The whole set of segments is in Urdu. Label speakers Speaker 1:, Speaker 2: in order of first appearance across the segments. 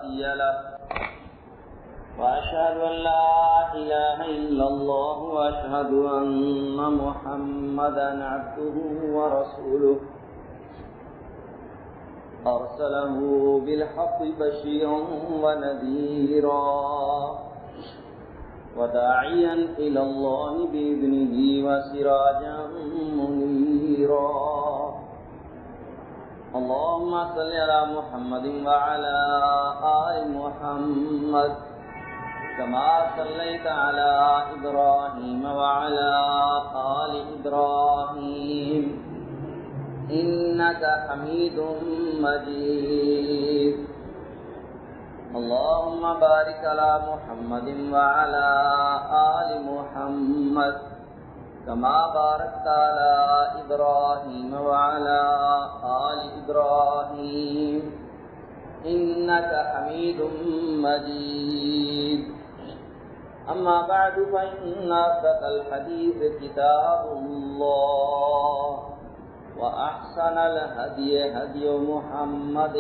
Speaker 1: هادي له وأشهد أن لا إله إلا الله وأشهد أن محمدا عبده ورسوله أرسله بالحق بشيرا ونذيرا وداعيا إلى الله بإذنه وسراجا منيرا اللهم صل على محمد وعلى آل محمد كما صليت على إبراهيم وعلى آل إبراهيم إنك حميد مجيد اللهم بارك على محمد وعلى آل محمد كما باركت على إبراهيم وعلى آل إبراهيم إنك حميد مجيد أما بعد فإن أصدق الحديث كتاب الله وأحسن الهدي هدي محمد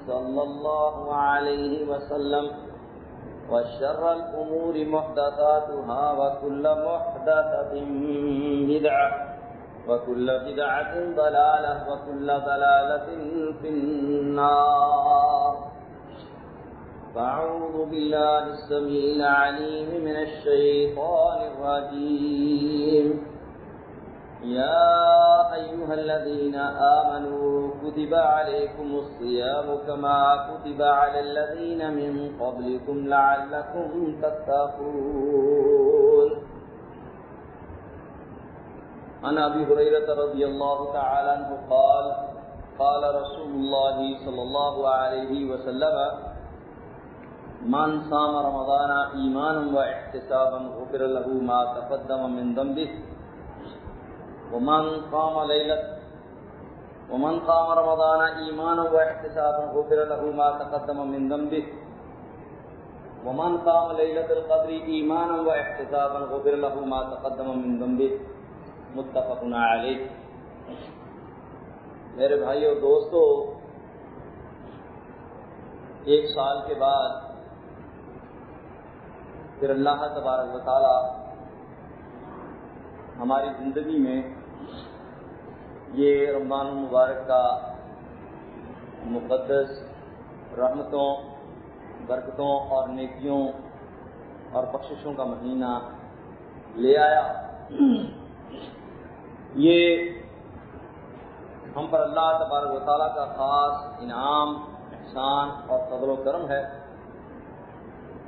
Speaker 1: صلى الله عليه وسلم وشر الأمور محدثاتها وكل محدثة بدعة وكل بدعة ضلالة وكل ضلالة في النار فأعوذ بالله السميع العليم من الشيطان الرجيم يا أيها الذين آمنوا كتب عليكم الصيام كما كتب على الذين من قبلكم لعلكم تتقون عن أبي هريرة رضي الله تعالى عنه قال قال رسول الله صلى الله عليه وسلم من صام رمضان إيمانا واحتسابا غفر له ما تقدم من ذنبه ومن قام رمضان إيمانا واحتسابا غفر له ما تقدم من ذنبه ومن قام ليلة القدر إيمانا واحتسابا غفر له ما تقدم من ذنبه متفق علیہ۔ میرے بھائیو دوستو، ایک سال کے بعد پھر اللہ تبارک و تعالی ہماری زندگی میں یہ رمضان المبارک کا مقدس رحمتوں، برکتوں اور نیکیوں اور بخششوں کا مہینہ لے آیا۔ یہ ہم پر اللہ تبارک و تعالیٰ کا خاص انعام، احسان اور فضل و کرم ہے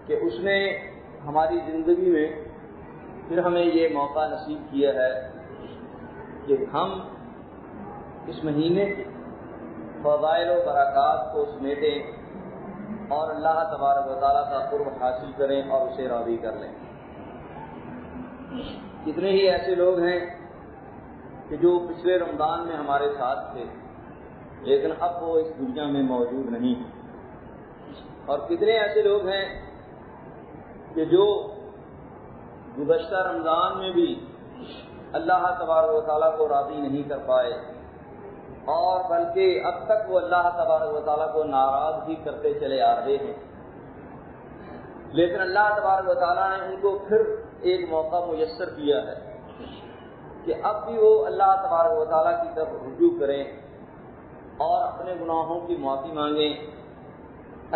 Speaker 1: کہ اس نے ہماری زندگی میں پھر ہمیں یہ موقع نصیب کیا ہے کہ ہم اس مہینے کی فضائل و برکات کو سمیٹیں اور اللہ تبارک و تعالیٰ کا قرب حاصل کریں اور اسے راضی کر لیں۔ کتنے ہی ایسے لوگ ہیں کہ جو پچھلے رمضان میں ہمارے ساتھ تھے لیکن اب وہ اس دنیا میں موجود نہیں، اور کتنے ایسے لوگ ہیں کہ جو گزشتہ رمضان میں بھی اللہ تبارک و تعالیٰ کو راضی نہیں کر پائے، اور بلکہ اب تک وہ اللہ تبارک و تعالیٰ کو ناراض بھی کرتے چلے آ رہے ہیں، لیکن اللہ تبارک و تعالیٰ نے ان کو پھر ایک موقع میسر کیا ہے کہ اب بھی وہ اللہ تبارک و تعالیٰ کی طرف رجوع کریں اور اپنے گناہوں کی معافی مانگیں،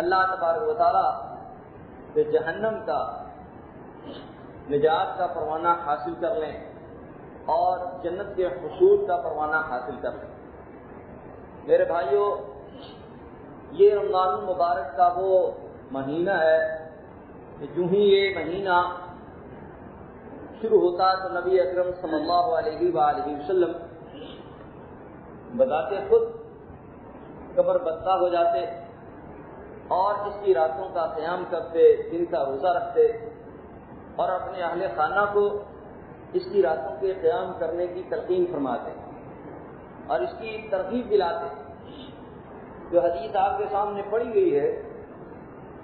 Speaker 1: اللہ تبارک و تعالیٰ سے جہنم کا نجات کا پروانہ حاصل کر لیں اور جنت کے حصول کا پروانہ حاصل کر لیں۔ میرے بھائیو، یہ رمضان المبارک کا وہ مہینہ ہے کہ جو ہی یہ مہینہ شروع ہوتا تو نبی اکرم صلی اللہ علیہ وآلہ وسلم بذات خود قبر بستہ ہو جاتے اور اس کی راتوں کا قیام کرتے، دن کا روزہ رکھتے اور اپنے اہل خانہ کو اس کی راتوں کے قیام کرنے کی تلقین فرماتے اور اس کی ترغیب دلاتے۔ جو حدیث آپ کے سامنے پڑھی گئی ہے،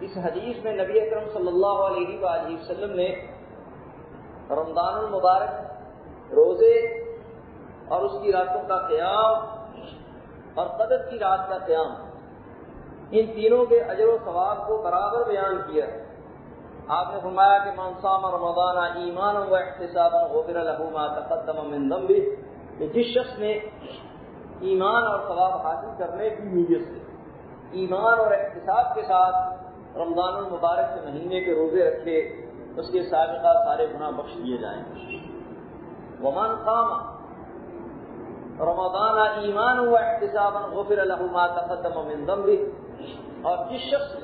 Speaker 1: اس حدیث میں نبی اکرم صلی اللہ علیہ وآلہ وسلم نے رمضان المبارک روزے اور اس کی راتوں کا قیام اور قدر کی رات کا قیام ان تینوں کے اجر و ثواب کو برابر بیان کیا۔ آپ نے فرمایا کہ من صام رمضان ایمانا و احتسابا غفر له ما تقدم من ذنبه، کہ جس شخص نے ایمان اور ثواب حاصل کرنے کی نیت سے ایمان اور احتساب کے ساتھ رمضان المبارک کے مہینے کے روزے رکھے، اس کے سابقہ سارے گناہ بخش دیے جائیں گے۔ ومن قام رمضان ایمانا و احتسابا غفر له ما تقدم من ذنبه، اور جس شخص نے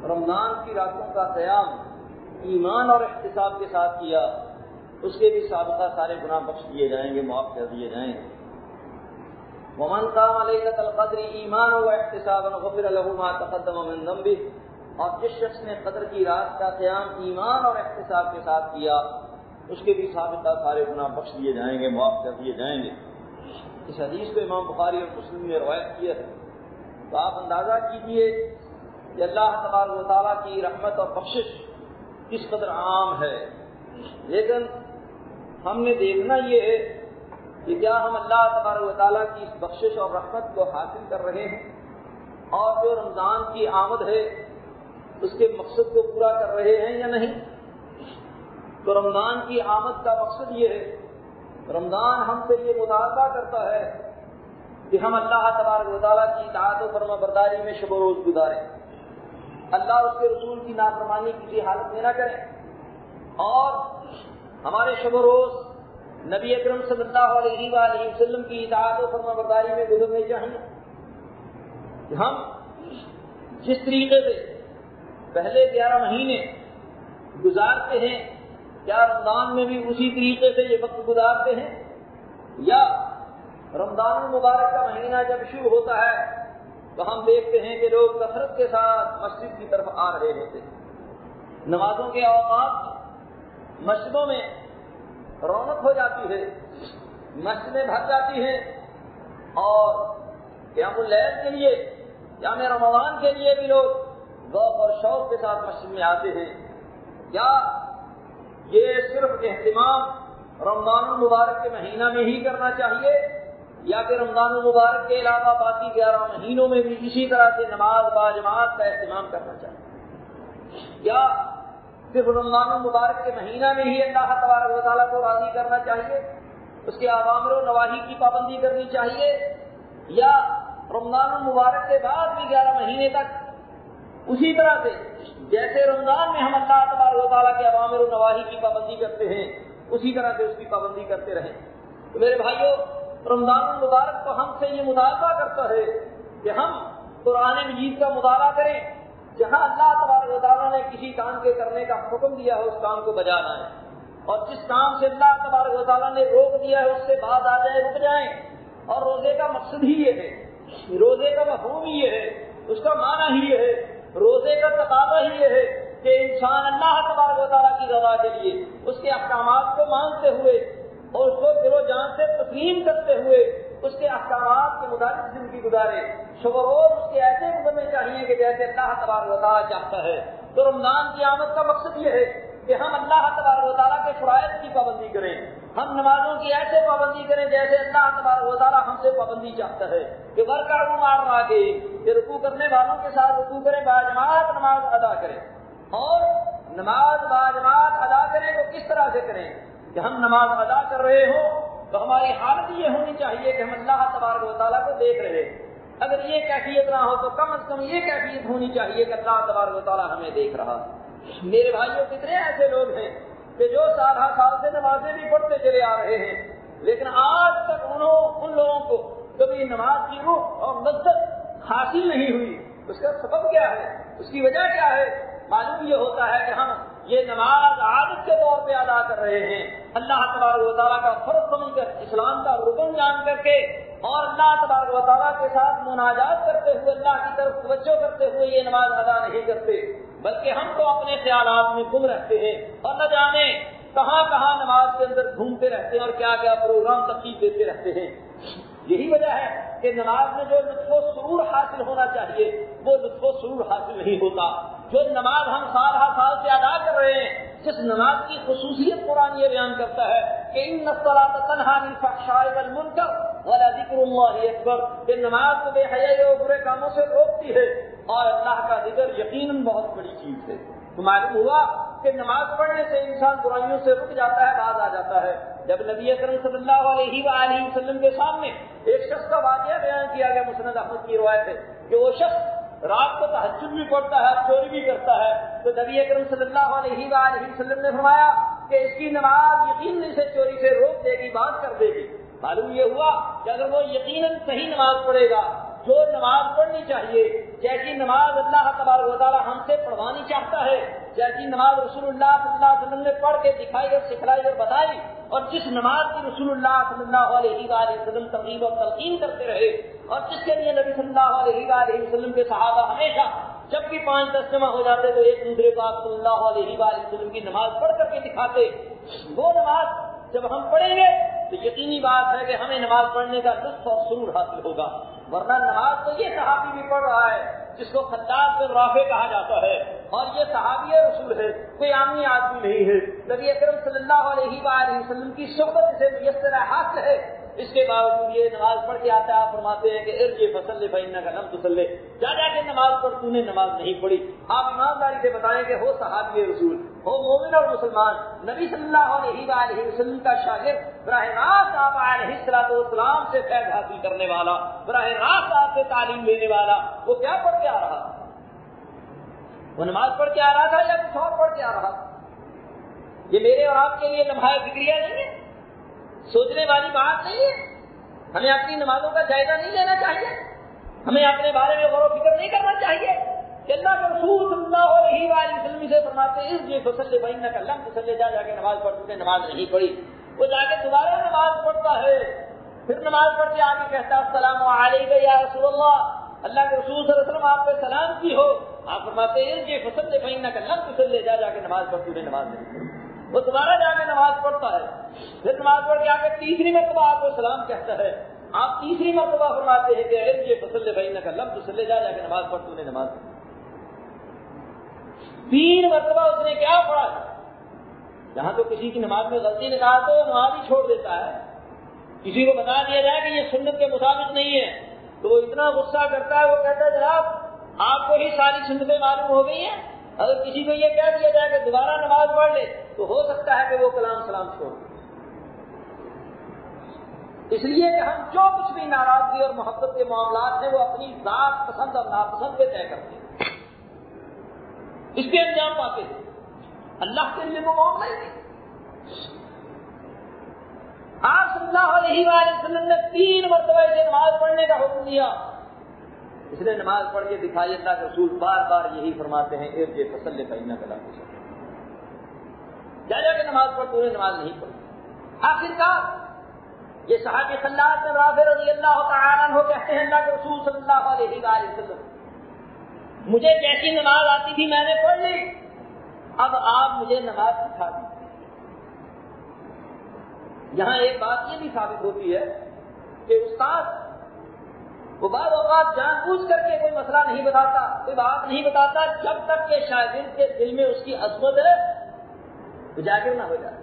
Speaker 1: رمضان کی راتوں کا قیام ایمان اور احتساب کے ساتھ کیا، اس کے بھی سابقہ سارے گناہ بخش دیے جائیں گے، معاف کر دیے جائیں گے۔ ومن قام لیلۃ القدر ایمانا و احتسابا غفر له ما تقدم من ذنبه، اور جس شخص نے قدر کی رات کا قیام ایمان اور احتساب کے ساتھ کیا، اس کے بھی سابقہ سارے گناہ بخش دیے جائیں گے، معاف کر دیے جائیں گے۔ اس حدیث کو امام بخاری اور مسلم نے روایت کیا ہے۔ تو آپ اندازہ کیجئے کہ اللہ تبارک و تعالیٰ کی رحمت اور بخشش کس قدر عام ہے، لیکن ہم نے دیکھنا یہ ہے کہ کیا ہم اللہ تبارک و تعالیٰ کی اس بخشش اور رحمت کو حاصل کر رہے ہیں، اور جو رمضان کی آمد ہے اس کے مقصد کو پورا کر رہے ہیں یا نہیں۔ تو رمضان کی آمد کا مقصد یہ ہے، رمضان ہم سے یہ مطالبہ کرتا ہے کہ ہم اللہ تبارک و تعالیٰ کی اطاعت و فرما برداری میں شب و روز گزاریں، اللہ اور اس کے رسول کی نافرمانی کسی حالت میں نہ کریں، اور ہمارے شب و روز نبی اکرم صلی اللہ علیہ وآلہ وسلم کی اطاعت و فرما برداری میں گزرنے چاہیے۔ کہ ہم جس طریقے سے پہلے 11 مہینے گزارتے ہیں، کیا رمضان میں بھی اسی طریقے سے یہ وقت گزارتے ہیں، یا رمضان المبارک کا مہینہ جب شروع ہوتا ہے تو ہم دیکھتے ہیں کہ لوگ کثرت کے ساتھ مسجد کی طرف آ رہے ہوتے ہیں، نمازوں کے اوقات مسجدوں میں رونق ہو جاتی ہے، مسجدیں بھر جاتی ہیں، اور قیام اللیل کے لیے قیام رمضان کے لیے بھی لوگ ذوق اور شوق کے ساتھ مسجد میں آتے ہیں۔ کیا یہ صرف اہتمام رمضان المبارک کے مہینہ میں ہی کرنا چاہیے، یا کہ رمضان المبارک کے علاوہ باقی 11 مہینوں میں بھی اسی طرح سے نماز باجماعت کا اہتمام کرنا چاہیے، یا صرف رمضان المبارک کے مہینہ میں ہی اللہ تبارک و تعالیٰ کو راضی کرنا چاہیے، اس کے اوامر و نواہی کی پابندی کرنی چاہیے، یا رمضان المبارک کے بعد بھی 11 مہینے تک اسی طرح سے جیسے رمضان میں ہم اللہ تبارک و تعالیٰ کے اوامر و نواہی کی پابندی کرتے ہیں اسی طرح سے اس کی پابندی کرتے رہیں۔ تو میرے بھائیوں، رمضان المبارک تو ہم سے یہ مطالبہ کرتا ہے کہ ہم قرآن مجید کا مطالعہ کریں، جہاں اللہ تبارک و تعالیٰ نے کسی کام کے کرنے کا حکم دیا ہے اس کام کو بجا لائیں، اور جس کام سے اللہ تبارک و تعالیٰ نے روک دیا ہے اس سے بعد آ جائیں، رک جائیں۔ اور روزے کا مقصد ہی یہ ہے، روزے کا مفہوم ہی یہ ہے، اس کا معنی ہی یہ ہے، روزے کا تقاضا ہی یہ ہے کہ انسان اللہ تبارک و تعالیٰ کی رضا کے لیے اس کے احکامات کو مانتے ہوئے اور اس کو دل و جان سے تسلیم کرتے ہوئے اس کے احکامات کے مطابق زندگی گزارے۔ شب و روز اس کے ایسے گزرنے چاہیے کہ جیسے اللہ تبارک و تعالیٰ چاہتا ہے۔ تو رمضان کی آمد کا مقصد یہ ہے کہ ہم اللہ تبارک و تعالیٰ کے فرائض کی پابندی کریں، ہم نمازوں کی ایسے پابندی کریں جیسے اللہ تبارک و تعالیٰ ہم سے پابندی چاہتا ہے کہ ورکعوا مع الراکعین، کہ رکوع کرنے والوں کے ساتھ رکوع کریں، باجماعت نماز ادا کریں۔ اور نماز باجماعت ادا کریں تو کس طرح سے کریں کہ ہم نماز ادا کر رہے ہوں تو ہماری حالت یہ ہونی چاہیے کہ ہم اللہ تبارک و تعالیٰ کو دیکھ رہے ہیں۔ اگر یہ کیفیت نہ ہو تو کم از کم یہ کیفیت ہونی چاہیے کہ اللہ تبارک و تعالیٰ ہمیں دیکھ رہا ہے۔ میرے بھائیوں، کتنے ایسے لوگ ہیں کہ جو سال ہر سال سے نمازیں بھی پڑھتے چلے آ رہے ہیں، لیکن آج تک ان لوگوں کو کبھی نماز کی روح اور لذت حاصل نہیں ہوئی۔ اس کا سبب کیا ہے؟ اس کی وجہ کیا ہے؟ معلوم یہ ہوتا ہے کہ ہم یہ نماز عادت کے طور پہ ادا کر رہے ہیں، اللہ تبارک و تعالیٰ کا فرض سمجھ کر، اسلام کا رکن جان کر کے، اور اللہ تبارک و تعالیٰ کے ساتھ مناجات کرتے ہوئے، اللہ کی طرف توجہ کرتے ہوئے یہ نماز ادا نہیں کرتے، بلکہ ہم تو اپنے خیالات میں گم رہتے ہیں اور نہ جانے کہاں کہاں نماز کے اندر گھومتے رہتے ہیں اور کیا کیا پروگرام ترتیب دیتے رہتے ہیں۔ یہی وجہ ہے کہ نماز میں جو لطف و سرور حاصل ہونا چاہیے وہ لطف و سرور حاصل نہیں ہوتا۔ جو نماز ہم سال ہر سال سے ادا کر رہے ہیں، جس نماز کی خصوصیت قرآن یہ بیان کرتا ہے کہ ان الصلاۃ تنہی عن الفحشاء والمنکر، وَلَذِكْرُ اللَّهِ أَكْبَرُ، کہ نماز کو بے حیائی اور برے کاموں سے روکتی ہے، اور اللہ کا ذکر یقیناً بہت بڑی چیز ہے۔ تو معلوم ہوا کہ نماز پڑھنے سے انسان برائیوں سے رک جاتا ہے، باز آ جاتا ہے۔ جب نبی اکرم صلی اللہ علیہ وآلہ وسلم کے سامنے ایک شخص کا واقعہ بیان کیا گیا، مسند احمد کی روایت ہے کہ وہ شخص رات کو تہجد بھی پڑھتا ہے، چوری بھی کرتا ہے، تو نبی اکرم صلی اللہ علیہ وآلہ وسلم نے فرمایا کہ اس کی نماز یقیناً اسے چوری سے روک دے گی، باز کر دے گی۔ معلوم یہ ہوا کہ اگر وہ یقیناً صحیح نماز پڑھے گا، جو نماز پڑھنی چاہیے، جیسی نماز اللہ تبارک و تعالیٰ ہم سے پڑھوانی چاہتا ہے، جیسی نماز رسول اللہ صلی اللہ علیہ وسلم نے پڑھ کے دکھائی اور سکھلائی اور بتائی، اور جس نماز کی رسول اللہ صلی اللہ علیہ وآلہ وسلم ترغیب اور تلقین کرتے رہے، اور جس کے لیے نبی صلی اللہ علیہ وآلہ وسلم کے صحابہ ہمیشہ جب بھی 5 10 جمع ہو جاتے تو ایک دوسرے کو آپ صلی اللہ علیہ وآلہ وسلم کی نماز پڑھ کر کے دکھاتے، وہ نماز جب ہم پڑھیں گے تو یقینی بات ہے کہ ہمیں نماز پڑھنے کا لطف اور سرور حاصل ہوگا۔ ورنہ نماز تو یہ صحابی بھی پڑھ رہا ہے جس کو خلاد بن رافع کہا جاتا ہے، اور یہ صحابی رسول ہے، کوئی عامی آدمی نہیں ہے۔ نبی اکرم صلی اللہ علیہ وآلہ وسلم کی صحبت سے میسر حاصل ہے، اس کے باوجود یہ نماز پڑھ کے آتا ہے، آپ فرماتے ہیں کہ ارجع فصلی فإنک لم تصلی، جا کے نماز پڑھ، تو نے نماز نہیں پڑھی۔ آپ ایمانداری سے بتائیں کہ ہو صحابی رسول، ہو مومن اور مسلمان، نبی صلی اللہ علیہ وآلہ وسلم کا شاگرد، براہ راست آپ علیہ الصلوۃ والسلام سے فیض حاصل کرنے والا، براہ راست آپ سے تعلیم لینے والا، وہ کیا پڑھ کے آ رہا؟ وہ نماز پڑھ کے آ رہا تھا یا کچھ اور پڑھ کے آ رہا؟ یہ میرے اور آپ کے لیے لمحہ فکریہ نہیں ہے، سوچنے والی بات نہیں ہے۔ ہمیں اپنی نمازوں کا جائزہ نہیں لینا چاہیے، ہمیں اپنے بارے میں غور و فکر نہیں کرنا چاہیے کہ اللہ کے رسول صلی اللہ علیہ وآلہ وسلم سے فرماتے ہیں ارجع فصلی فإنک لم تصلی، جا کے نماز پڑھ، تو نے نماز نہیں پڑھی۔ وہ جا کے دوبارہ نماز پڑھتا ہے، پھر نماز پڑھ کے آگے کہتا ہے السلام علیک یا رسول اللہ، اللہ کے رسول صلی اللہ علیہ وسلم آپ پہ سلام کی ہو۔ آپ فرماتے ہیں ارجع فصلی فإنک لم تصلی، جا کے نماز پڑھ، تو نے نماز نہیں پڑھی۔ وہ دوبارہ جا کے نماز پڑھتا ہے، پھر نماز پڑھ کے آگے تیسری مرتبہ آپ کو سلام کہتا ہے، آپ تیسری مرتبہ فرماتے ہیں کہ ارجع فصلی فإنک لم تصلی، جا کے نماز پڑھ، تو نے نماز پڑھی۔ 3 مرتبہ اس نے کیا پڑھا؟ جہاں تو کسی کی نماز میں غلطی نکال تو نماز ہی چھوڑ دیتا ہے، کسی کو بتا دیا جائے کہ یہ سنت کے مطابق نہیں ہے تو وہ اتنا غصہ کرتا ہے، وہ کہتا ہے جناب آپ کو ہی ساری سنتیں معلوم ہو گئی ہیں، اگر کسی کو یہ کہہ دیا جائے کہ دوبارہ نماز پڑھ لے تو ہو سکتا ہے کہ وہ کلام سلام چھوڑ دے۔ اس لیے کہ ہم جو کچھ بھی ناراضگی اور محبت کے معاملات ہیں وہ اپنی ذات پسند اور ناپسند پہ طے کرتے ہیں، اس کے انجام پاتے ہیں، اللہ کے لیے وہ معاملہ ہی نہیں۔ آپ صلی اللہ علیہ وآلہ وسلم نے 3 مرتبہ اسے نماز پڑھنے کا حکم دیا، اس نے نماز پڑھ کے دکھائی۔ اللہ کے رسول بار بار یہی فرماتے ہیں ارجع فصلی فإنک لم تصلی، جا کے نماز پڑھ، تو نے نماز نہیں پڑھی۔ آخرکار یہ صحابی خلاد بن رافع رضی اللہ تعالیٰ عنہ کہتے ہیں اللہ کے رسول صلی اللہ علیہ وآلہ وسلم مجھے جیسی نماز آتی تھی میں نے پڑھ لی، اب آپ مجھے نماز سکھا دی۔ یہاں ایک بات یہ بھی ثابت ہوتی ہے کہ استاد وہ بعض اوقات جان بوجھ کر کے کوئی مسئلہ نہیں بتاتا، کوئی بات نہیں بتاتا جب تک کہ شاگرد کے دل میں اس کی عظمت اجاگر نہ ہو جائے۔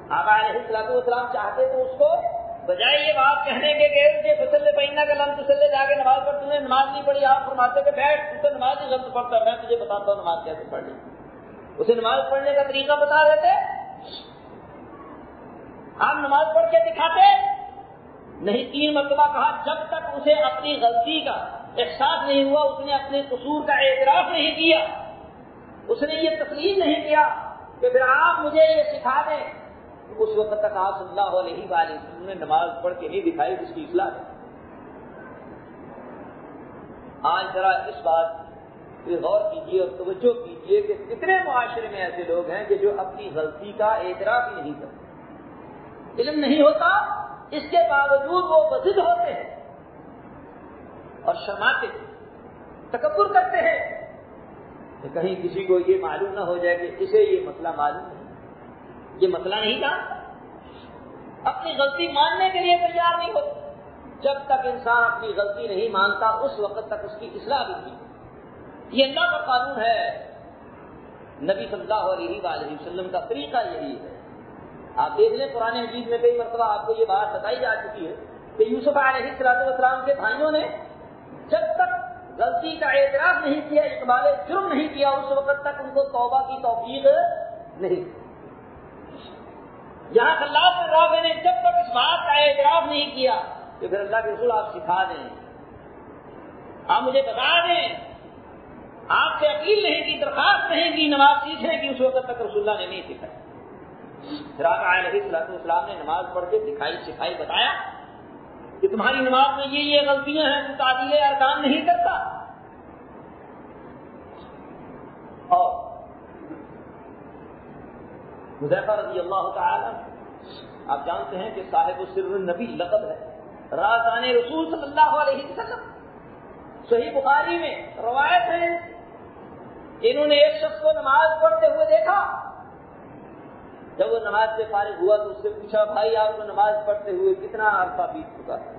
Speaker 1: آقا علیہ الصلوۃ والسلام چاہتے تو اس کو بجائے یہ بات کہنے کے کہ ارجع فصلی فإنک لم تصلی، جا کے نماز پڑھ، تو نے نماز نہیں پڑھی، آپ فرماتے کہ بیٹھ، تو نماز ہی غلط پڑھتا ہے، میں تجھے بتاتا ہوں نماز کیسے پڑھنی۔ اسے نماز پڑھنے کا طریقہ بتا دیتے، آپ نماز پڑھ کے دکھاتے نہیں۔ 3 مرتبہ کہا، جب تک اسے اپنی غلطی کا احساس نہیں ہوا، اس نے اپنے قصور کا اعتراف نہیں کیا، اس نے یہ تسلیم نہیں کیا کہ پھر آپ مجھے یہ سکھا دیں، اس وقت تک آپ صلی اللہ علیہ وآلہ وسلم نے نماز پڑھ کے نہیں دکھائی جس کی اصلاح ہے۔ آج ذرا اس بات پہ غور کیجیے اور توجہ کیجیے کہ کتنے معاشرے میں ایسے لوگ ہیں کہ جو اپنی غلطی کا اعتراف ہی نہیں کرتے، علم نہیں ہوتا، اس کے باوجود وہ بضد ہوتے ہیں اور شرماتے ہیں، تکبر کرتے ہیں کہ کہیں کسی کو یہ معلوم نہ ہو جائے کہ اسے یہ مسئلہ معلوم نہیں، یہ مسئلہ نہیں تھا۔ اپنی غلطی ماننے کے لیے تیار نہیں ہوتا۔ جب تک انسان اپنی غلطی نہیں مانتا اس وقت تک اس کی اصلاح بھی نہیں۔ یہ اللہ کا قانون ہے، نبی صلی اللہ علیہ وآلہ وسلم کا طریقہ یہی ہے۔ آپ دیکھ لیں قرآن مجید میں کئی مرتبہ آپ کو یہ بات بتائی جا چکی ہے کہ یوسف علیہ السلام کے بھائیوں نے جب تک غلطی کا اعتراف نہیں کیا، اقبال جرم نہیں کیا، اس وقت تک ان کو توبہ کی توفیق نہیں. یہاں خلاف بن رافع نے جب تک اس بات کا اعتراف نہیں کیا کہ پھر اللہ کے رسول آپ سکھا دیں، آپ مجھے بتا دیں، آپ سے اپیل نہیں کی، درخواست نہیں کی نماز سیکھنے کی، اس وقت تک رسول اللہ نے نہیں سکھائی. پھر آپ علیہ السلام نے نماز پڑھ کے سکھائی بتایا کہ تمہاری نماز میں یہ غلطیاں ہیں، تو تعدیل ارکان نہیں کرتا. اور حذیفہ رضی اللہ تعالی آپ جانتے ہیں کہ صاحب سر النبی لقب ہے، رازان رسول صلی اللہ علیہ وسلم. صحیح بخاری میں روایت ہے کہ انہوں نے ایک شخص کو نماز پڑھتے ہوئے دیکھا. جب وہ نماز سے فارغ ہوا تو اس سے پوچھا، بھائی آپ کو نماز پڑھتے ہوئے کتنا عرصہ بیت چکا ہے؟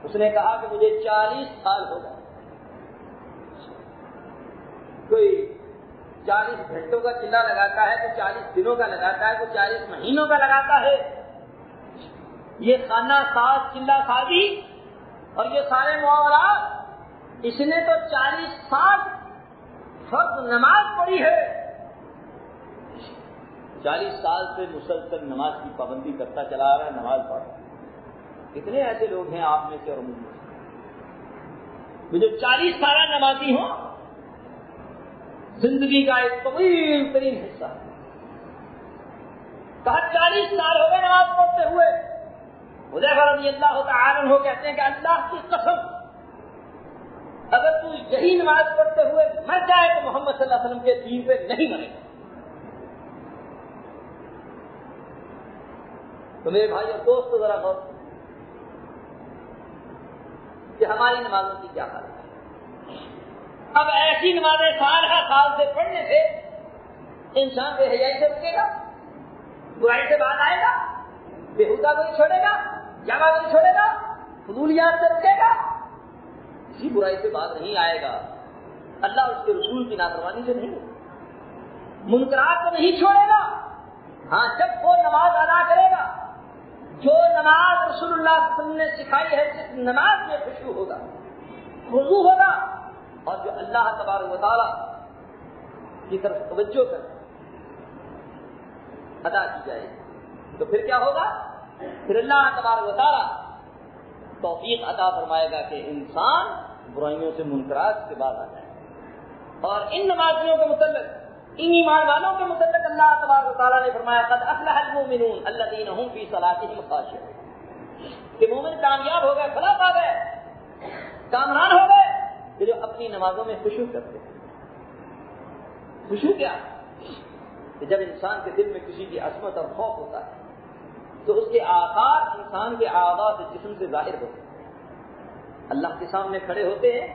Speaker 1: اس نے کہا کہ مجھے 40 سال ہو گئے. کوئی 40 گھنٹوں کا چلہ لگاتا ہے، کوئی 40 دنوں کا لگاتا ہے، کوئی 40 مہینوں کا لگاتا ہے. یہ خانہ ساز چلہ سازی اور یہ سارے معاملات، اس نے تو 40 سال فرض نماز پڑھی ہے. 40 سال سے مسلسل نماز کی پابندی کرتا چلا آ رہا ہے، نماز پڑھ رہا ہے. کتنے ایسے لوگ ہیں آپ میں سے اور مجھ میں سے جو 40 سالہ نمازی ہوں؟ زندگی کا ایک طویل ترین حصہ. کہا 40 سال ہو گئے نماز پڑھتے ہوئے. حذیفہ رضی اللہ تعالی عنہ کہتے ہیں کہ اللہ کی قسم، اگر تو یہی نماز پڑھتے ہوئے مر جائے تو محمد صلی اللہ علیہ وسلم کے دین پہ نہیں مرے گا. تو میرے بھائی اور دوست ذرا غور کہ ہماری نمازوں کی کیا حالت ہے. اب ایسی نمازیں سال سے پڑھنے سے انسان بے حیائی سے رکے گا، برائی سے باز آئے گا، بےہودہ کو نہیں چھوڑے گا، جامع کو نہیں چھوڑے گا، فضولیات سے رکے گا، کسی برائی سے باز نہیں آئے گا. اللہ اور اس کے رسول کی نافرمانی سے نہیں، منکرات کو نہیں چھوڑے گا. ہاں، جب وہ نماز ادا کرے گا جو نماز رسول اللہ صلی اللہ علیہ وسلم نے سکھائی ہے، جس نماز میں خشوع ہوگا، خضوع ہوگا، اور جو اللہ تبارک و تعالی کی طرف توجہ کر ادا کی جائے، تو پھر کیا ہوگا؟ پھر اللہ تبارک و تعالی توفیق عطا فرمائے گا کہ انسان برائیوں سے، منکرات سے باز آ جائے. اور ان نمازیوں کے متعلق، ان ایمان والوں کے متعلق اللہ تبارک و تعالیٰ نے فرمایا قد افلح المؤمنون الذین هم فی صلاتهم خاشعون، کہ مومن کامیاب ہو گئے، فلاح پا گئے، کامران ہو گئے کہ جو اپنی نمازوں میں خشوع کرتے ہیں. خشوع کیا؟ کہ جب انسان کے دل میں کسی کی عظمت اور خوف ہوتا ہے تو اس کے آثار انسان کے اعضاء سے، جسم سے ظاہر ہوتے ہیں. اللہ کے سامنے کھڑے ہوتے ہیں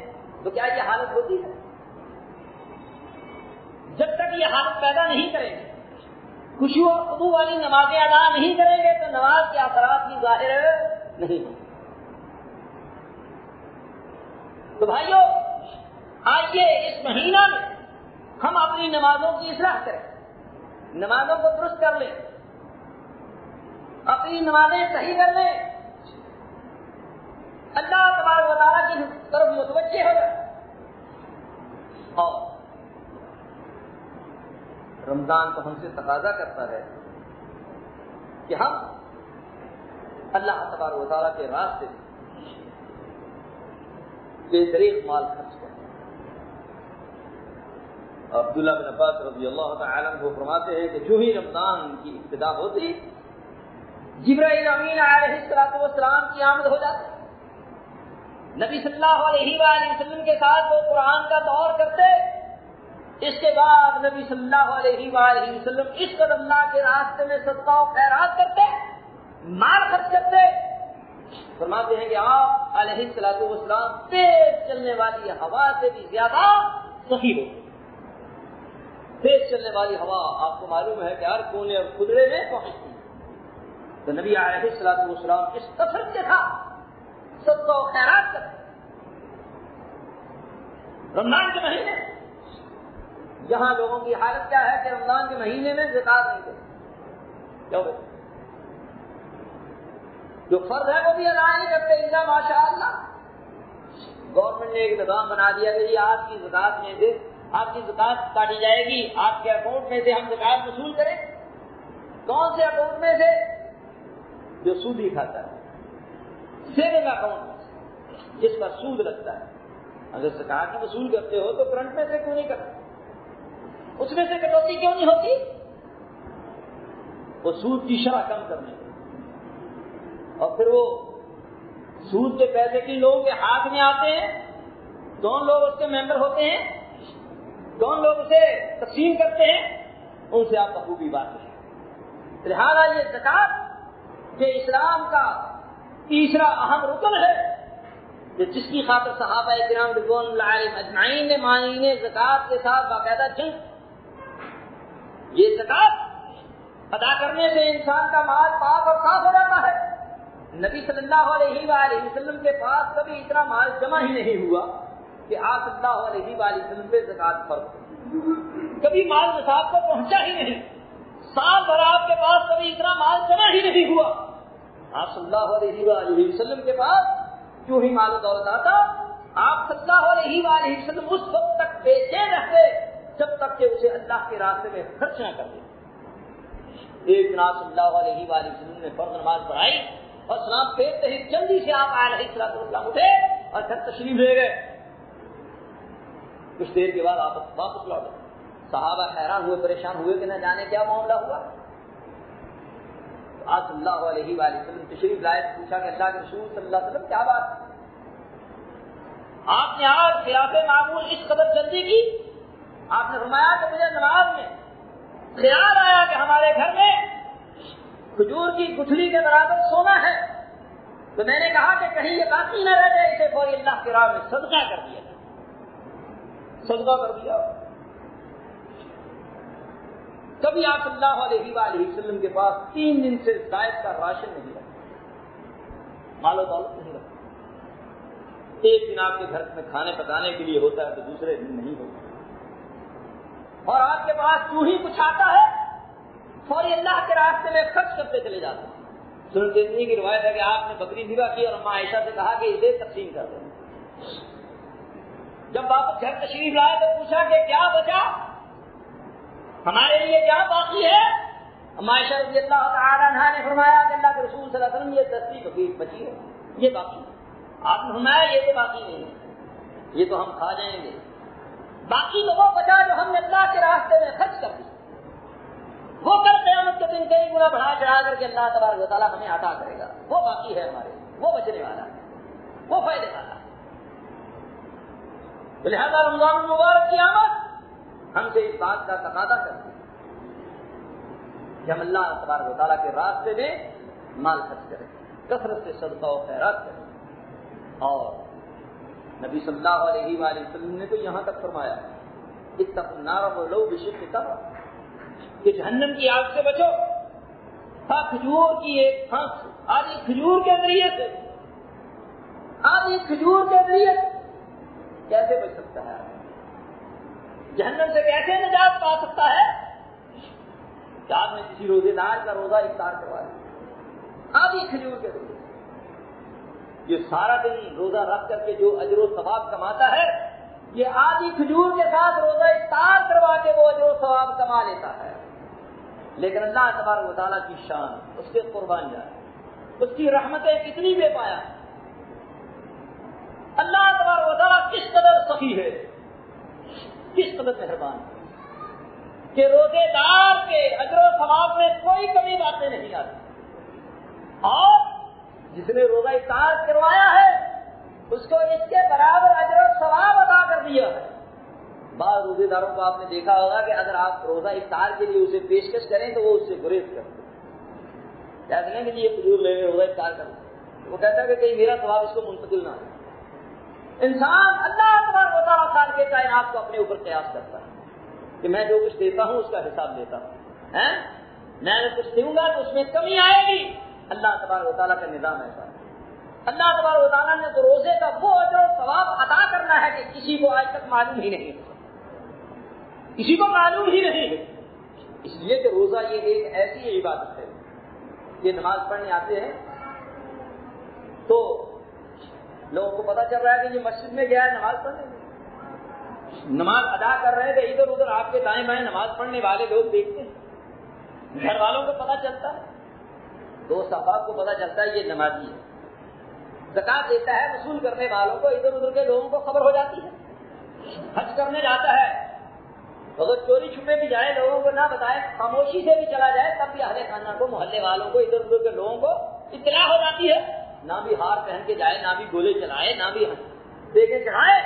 Speaker 1: تو کیا یہ حالت ہوتی ہے؟ جب تک یہ حالت پیدا نہیں کریں گے، خشوع اور خضوع والی نمازیں ادا نہیں کریں گے تو نماز کے اثرات بھی ظاہر نہیں ہوں. تو بھائیو، آئیے اس مہینہ میں ہم اپنی نمازوں کی اصلاح کریں، نمازوں کو درست کر لیں، اپنی نمازیں صحیح کر لیں، اللہ تبارک و تعالیٰ کی طرف متوجہ ہو جائیں. اور رمضان تو ہم سے تقاضا کرتا ہے کہ ہم اللہ تبارک و تعالیٰ کے راستے بے دریغ مال خرچ کریں. عبداللہ بن عباس رضی اللہ تعالی عنہ فرماتے ہیں کہ جو ہی رمضان کی ابتدا ہوتی، جبرائیل امین علیہ السلام کی آمد ہو جاتی. نبی صلی اللہ علیہ وآلہ وسلم کے ساتھ وہ قرآن کا دور کرتے. اس کے بعد نبی صلی اللہ علیہ وآلہ وسلم اس قدر اللہ کے راستے میں صدقہ و خیرات کرتے، مال خرچ کرتے. فرماتے ہیں کہ آپ علیہ السلام تیز چلنے والی ہوا سے بھی زیادہ سخی ہوتے. تیز چلنے والی ہوا آپ کو معلوم ہے کہ ہر کونے اور خدرے میں پہنچتی ہے. تو نبی علیہ السلام اس کثرت کے ساتھ صدقہ و خیرات کرتے. رمضان کے مہینے یہاں لوگوں کی حالت کیا ہے کہ رمضان کے مہینے میں زکات نہیں دیتے. کیوں بھائی؟ جو فرض ہے وہ بھی ادا نہیں کرتے الا ماشاء اللہ۔ گورنمنٹ نے ایک نظام بنا دیا کہ جی آپ کی زکات میں سے آپ کی زکات کاٹی جائے گی، آپ کے اکاؤنٹ میں سے ہم زکات وصول کریں۔ کون سے اکاؤنٹ میں سے؟ جو سود ہی کھاتا ہے، سیونگ اکاؤنٹ میں جس پر سود لگتا ہے۔ اگر زکات کی وصول کرتے ہو تو کرنٹ میں سے کیوں نہیں کرتے؟ اس میں سے کٹوتی کیوں نہیں ہوتی؟ وہ سود کی شرح کم کرنے اور پھر وہ سود کے پیسے کن لوگوں کے ہاتھ میں آتے ہیں؟ کون لوگ اس کے ممبر ہوتے ہیں؟ کون لوگ اسے تقسیم کرتے ہیں؟ ان سے آپ بخوبی بات کریں۔ لہٰذا یہ زکات یہ اسلام کا تیسرا اہم رکن ہے کہ جس کی خاطر صحابہ کرام رضوان اللہ علیہم اجمعین نے مانین زکات کے ساتھ باقاعدہ جنگ۔ یہ زکات ادا کرنے سے انسان کا مال پاک اور صاف ہو جاتا ہے۔ نبی صلی اللہ علیہ وآلہ وسلم کے پاس کبھی اتنا مال جمع ہی نہیں ہوا کہ آپ صلی اللہ علیہ وآلہ وسلم پہ زکات فرض، کبھی مال نصاب کو پہنچا ہی نہیں۔ سال بھر آپ کے پاس کبھی اتنا مال جمع ہی نہیں ہوا۔ آپ صلی اللہ علیہ وآلہ وسلم کے پاس کیوں ہی مال و دولت آتا؟ آپ صلی اللہ علیہ وآلہ وسلم اس وقت تک بے چین رہتے جب تک کہ اسے اللہ کے راستے میں خرچ نہ کر دے۔ ایک دن آپ صلی اللہ علیہ وآلہ وسلم نے فرض نماز پڑھائی اور سلام پھیرتے ہی جلدی سے آپ علیہ السلام اٹھے اور گھر تشریف لے گئے۔ کچھ دیر کے بعد آپ واپس لوٹے۔ صحابہ حیران ہوئے، پریشان ہوئے کہ نہ جانے کیا معاملہ ہوا۔ آپ صلی اللہ علیہ وآلہ وسلم تشریف لائے، پوچھا کہ اللہ کے رسول صلی اللہ علیہ وسلم کیا بات؟ آپ نے آج خلاف معمول اس قدر جلدی کی؟ آپ نے فرمایا کہ مجھے نماز میں خیال آیا کہ ہمارے گھر میں کھجور کی گٹھلی کے برابر سونا ہے، تو میں نے کہا کہ کہیں یہ باقی نہ رہ جائے، اسے فوری اللہ کی راہ میں صدقہ کر دیا، صدقہ کر دیا۔ کبھی آپ صلی اللہ علیہ وآلہ وسلم کے پاس 3 دن سے زائد کا راشن نہیں رہا، مال و دولت نہیں رہا۔ ایک دن آپ کے گھر میں کھانے پکانے کے لیے ہوتا ہے تو دوسرے دن نہیں ہوتا، اور آپ کے پاس جو ہی کچھ آتا ہے فوری اللہ کے راستے میں خرچ کرتے چلے جاتے ہیں۔ سنت اتنی کی روایت ہے کہ آپ نے بکری ذبح کی اور اماں عائشہ سے کہا کہ اسے تقسیم کر دیں۔ جب واپس گھر تشریف لائے تو پوچھا کہ کیا بچا، ہمارے لیے کیا باقی ہے؟ اماں عائشہ رضی اللہ تعالیٰ عنہا نے فرمایا کہ اللہ کے رسول صلی اللہ علیہ وسلم یہ 10 بکری بچی ہے، یہ باقی ہے۔ آپ نے فرمایا یہ تو باقی نہیں ہے، یہ تو ہم کھا جائیں گے، باقی تو وہ بچا جو ہم نے اللہ کے راستے میں خرچ کر دی، وہ کل قیامت کے دن کئی گنا بڑھا چڑھا کر کے اللہ تبارک و تعالیٰ ہمیں عطا کرے گا، وہ باقی ہے ہمارے، وہ بچنے والا ہے، وہ فائدے والا ہے۔ لہذا رمضان المبارک کی آمد ہم سے اس بات کا تقاضا کرتی ہے کہ ہم اللہ تبارک و تعالیٰ کے راستے میں مال خرچ کریں، کثرت سے صدقہ و خیرات کریں۔ اور نبی صلی اللہ علیہ وآلہ وسلم نے تو یہاں تک فرمایا اتقوا النار ولو بشق تمرہ، کہ جہنم کی آگ سے بچو، کھجور کی ایک پھنس، آدھی کھجور کے ذریعے سے، آدھی کھجور کے ذریعے سے کیسے بچ سکتا ہے؟ جہنم سے کیسے نجات پا سکتا ہے؟ کہ آپ نے کسی روزے دار کا روزہ افطار کروا دیا آدھی کھجور کے ذریعے، یہ سارا دن روزہ رکھ کر کے جو اجر و ثواب کماتا ہے، یہ آدھی کھجور کے ساتھ روزہ افطار کروا کے وہ اجر و ثواب کما لیتا ہے۔ لیکن اللہ تبارک و تعالیٰ کی شان، اس کے قربان جائے، اس کی رحمتیں کتنی بے پایا ہیں۔ اللہ تبارک و تعالیٰ کس قدر سخی ہے، کس قدر مہربان ہے کہ روزے دار کے اجر و ثواب میں کوئی کمی باتیں نہیں آتی، اور جس نے روزہ افطار کروایا ہے اس کو اس کے برابر اجر و ثواب عطا کر دیا ہے۔ بعض روزے داروں کو آپ نے دیکھا ہوگا کہ اگر آپ روزہ افطار کے لیے اسے پیشکش کریں تو وہ اس سے گریز کرتے ہیں، کہتے ہیں کہ یہ کھجور لے روزہ افطار کر، وہ کہتا ہے کہ کہیں میرا ثواب اس کو منتقل نہ ہو۔ انسان اللہ تبارک و تعالیٰ خالق کائنات کو اپنے اوپر قیاس کرتا ہے کہ میں جو کچھ دیتا ہوں اس کا حساب لیتا ہوں، میں کچھ دوں گا تو اس میں کمی آئے گی۔ اللہ تبارک و تعالیٰ کا نظام ایسا ہے۔ اللہ تبارک و تعالیٰ نے تو روزے کا وہ اجر و ثواب عطا کرنا ہے کہ کسی کو آج تک معلوم ہی نہیں ہے، کسی کو معلوم ہی نہیں ہے، اس لیے کہ روزہ یہ ایک ایسی عبادت ہے کہ نماز پڑھنے آتے ہیں تو لوگوں کو پتا چل رہا ہے کہ یہ مسجد میں گیا ہے نماز پڑھنے، نماز ادا کر رہے تھے، ادھر ادھر آپ کے دائیں بائیں نماز پڑھنے والے لوگ دیکھتے ہیں، گھر والوں کو پتا چلتا ہے، دوست احباب کو پتا چلتا ہے یہ نمازی ہے، زکات دیتا ہے، وصول کرنے والوں کو، ادھر ادھر کے لوگوں کو خبر ہو جاتی ہے، حج کرنے جاتا ہے اگر چوری چھپے بھی جائے، لوگوں کو نہ بتائے، خاموشی سے بھی چلا جائے، تب بھی اہل خانہ کو، محلے والوں کو، ادھر ادھر کے لوگوں کو اطلاع ہو جاتی ہے، نہ بھی ہار پہن کے جائے، نہ بھی گولے چلائے، نہ بھی دیکھے چڑھائے،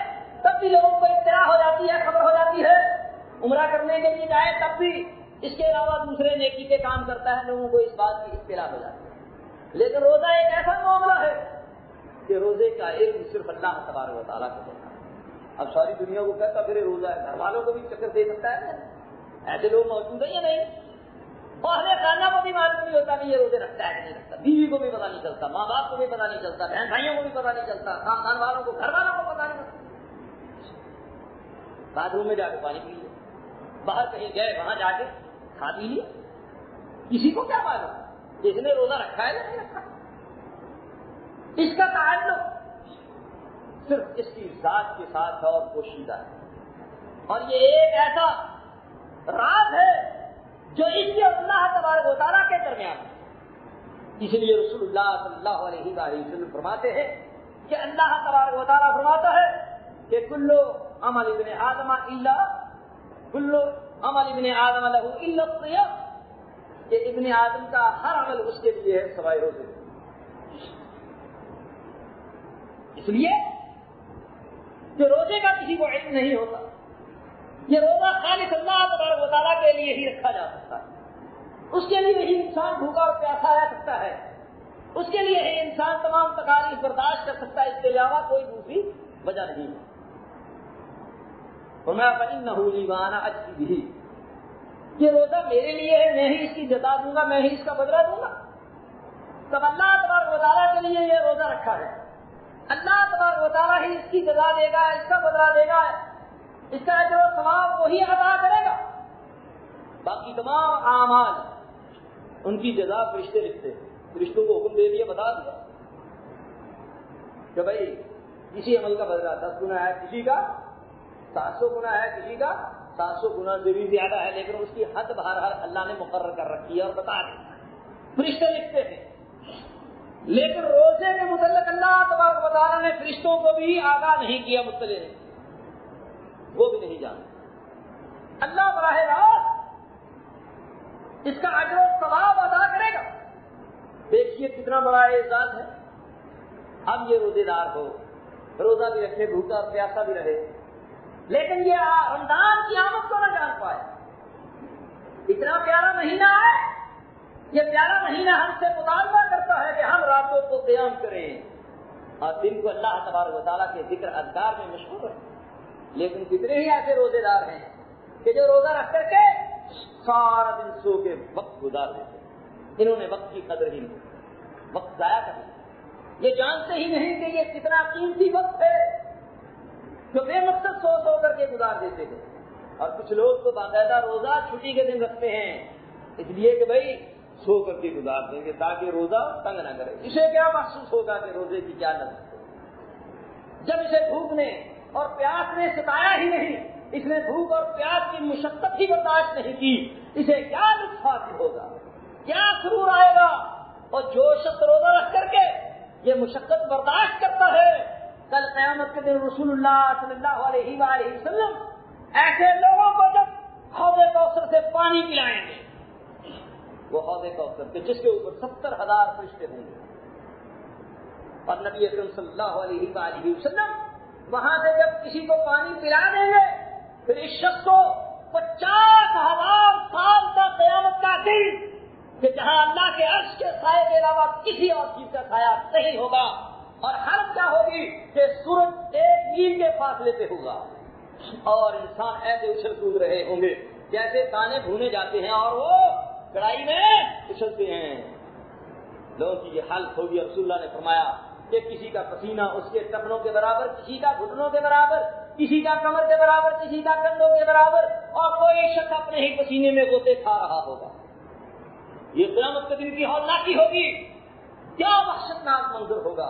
Speaker 1: تب بھی لوگوں کو اطلاع ہو جاتی ہے، خبر ہو جاتی ہے، عمرہ کرنے کے لیے جائے تب بھی، اس کے علاوہ دوسرے نیکی کے کام کرتا ہے، لوگوں کو اس بات کی اطلاع ہو جاتی ہے۔ لیکن روزہ ایک ایسا معاملہ ہے کہ روزے کا علم صرف اللہ تبارک و تعالیٰ کو ہوتا ہے۔ اب ساری دنیا کو کہتا پھر روزہ ہے، گھر والوں کو بھی چکر دے سکتا ہے، ایسے لوگ موجود ہیں یا نہیں؟ اور اہل خانہ کو بھی معلوم نہیں ہوتا کہ یہ روزے رکھتا ہے کہ نہیں رکھتا، بیوی کو بھی پتا نہیں چلتا، ماں باپ کو بھی پتا نہیں چلتا، بہن بھائیوں کو بھی پتا نہیں چلتا، خاندان والوں کو، گھر والوں کو پتا نہیں چلتا۔ باتھ روم میں جا کے پانی پی لیا، باہر کہیں گئے وہاں جا کے کھا پی لیا، کسی کو کیا معلوم کہ اس نے روزہ رکھا ہے یا نہیں رکھا؟ اس کا تعلق صرف اس کی ذات کے ساتھ اور پوشیدہ ہے، اور یہ ایک ایسا راز ہے جو اس کے اللہ تبارک و تعالیٰ کے درمیان ہے۔ اس لیے رسول اللہ صلی اللہ علیہ وسلم فرماتے ہیں کہ اللہ تبارک و تعالیٰ فرماتا ہے کہ کلو عمل ابن آدم الا کلو عمل ابن آدم له الا الصيام، کہ ابن آدم کا ہر عمل اس کے لیے ہے سوائے روزے۔ اس لیے کہ روزے کا کسی کو علم نہیں ہوتا، یہ روزہ خالص اللہ تبارک و تعالیٰ کے لیے ہی رکھا جا سکتا ہے، اس کے لیے ہی انسان بھوکا اور پیاسا رہ سکتا ہے، اس کے لیے ہی انسان تمام تکالیف برداشت کر سکتا ہے، اس کے علاوہ کوئی دوسری وجہ نہیں ہے۔ فرمایا فإنه لي وأنا أجزي به، یہ روزہ میرے لیے ہے، میں ہی اس کی جزا دوں گا، میں ہی اس کا بدلہ دوں گا۔ تب اللہ تبارک و تعالیٰ کے لیے یہ روزہ رکھا ہے، اللہ تبارک و تعالیٰ ہی اس کی جزا دے گا، اس کا بدلہ دے گا، اس کا اجر و ثواب وہی ادا کرے گا۔ باقی تمام اعمال ان کی جزا فرشتے لکھتے ہیں، فرشتوں کو حکم دے دیا، بتا دیا کہ بھائی کسی عمل کا بدلہ 10 گنا ہے، کسی کا 700 گنا ہے، کسی کا 700 گنا سے بھی زیادہ ہے، لیکن اس کی حد بہرحال اللہ نے مقرر کر رکھی ہے اور بتا دی، فرشتے لکھتے ہیں۔ لیکن روزے کے متعلق اللہ تبارک و تعالیٰ نے فرشتوں کو بھی آگاہ نہیں کیا، مطلع نہیں، وہ بھی نہیں جانتے۔ اللہ براہ راست اس کا اجر و ثواب ادا کرے گا۔ دیکھیے کتنا بڑا اعزاز ہے، اب یہ روزے دار ہو، روزہ بھی رکھے، بھوکا اور پیاسا بھی رہے، لیکن یہ رمضان کی آمد کو نہ جان پائے۔ اتنا پیارا مہینہ ہے، یہ پیارا مہینہ ہم سے مطالبہ کرتا ہے کہ ہم راتوں کو قیام کریں اور دن کو اللہ تبارک و تعالیٰ کے ذکر اذکار میں مشغول رہیں، لیکن کتنے ہی ایسے روزے دار ہیں کہ جو روزہ رکھ کر کے سارا دن سو کے وقت گزار دیتے ہیں، انہوں نے وقت کی قدر ہی نہیں، وقت ضائع کر دیا، یہ جانتے ہی نہیں کہ یہ کتنا قیمتی وقت ہے جو بے مقصد سو سو کر کے گزار دیتے ہیں۔ اور کچھ لوگ تو باقاعدہ روزہ چھٹی کے دن رکھتے ہیں، اس لیے کہ بھائی سو کر کے گزار دیں گے تاکہ روزہ تنگ نہ کرے۔ اسے کیا محسوس ہوگا کہ روزے کی کیا لذت ہے، جب اسے بھوک نے اور پیاس نے ستایا ہی نہیں، اس نے بھوک اور پیاس کی مشقت ہی برداشت نہیں کی، اسے کیا لطف حاصل ہوگا، کیا سرور آئے گا۔ اور جو شخص روزہ رکھ کر کے یہ مشقت برداشت کرتا ہے، کل قیامت کے دن رسول اللہ صلی اللہ علیہ وآلہ وسلم ایسے لوگوں کو جب حوض کوثر سے پانی پلائیں گے، وہ حوض کوثر کے جس کے اوپر 70,000 فرشتے ہوں گے، اور نبی اکرم صلی اللہ علیہ وآلہ وسلم وہاں سے جب کسی کو پانی پلا دیں گے، پھر اس شخص کو 50,000 سال کا قیامت کا دن، کہ جہاں اللہ کے عرش کے سائے کے علاوہ کسی اور چیز کا سایہ نہیں ہوگا، اور حرف کیا ہوگی کہ سورج 1 میل کے فاصلے پہ ہوگا، اور انسان ایسے اچھل کود رہے ہوں گے جیسے دانے بھونے جاتے ہیں اور وہ کڑائی میں اچھلتے ہیں، لوگوں کی یہ حالت ہوگی۔ رسول اللہ نے فرمایا کہ کسی کا پسینہ اس کے ٹخنوں کے برابر، کسی کا گھٹنوں کے برابر، کسی کا کمر کے برابر، کسی کا کندھوں کے برابر، اور کوئی شخص اپنے ہی پسینے میں غوطے کھا رہا ہوگا۔ یہ قیامت کے دن کی ہولناکی ہوگی، کیا وحشتناک منظر ہوگا۔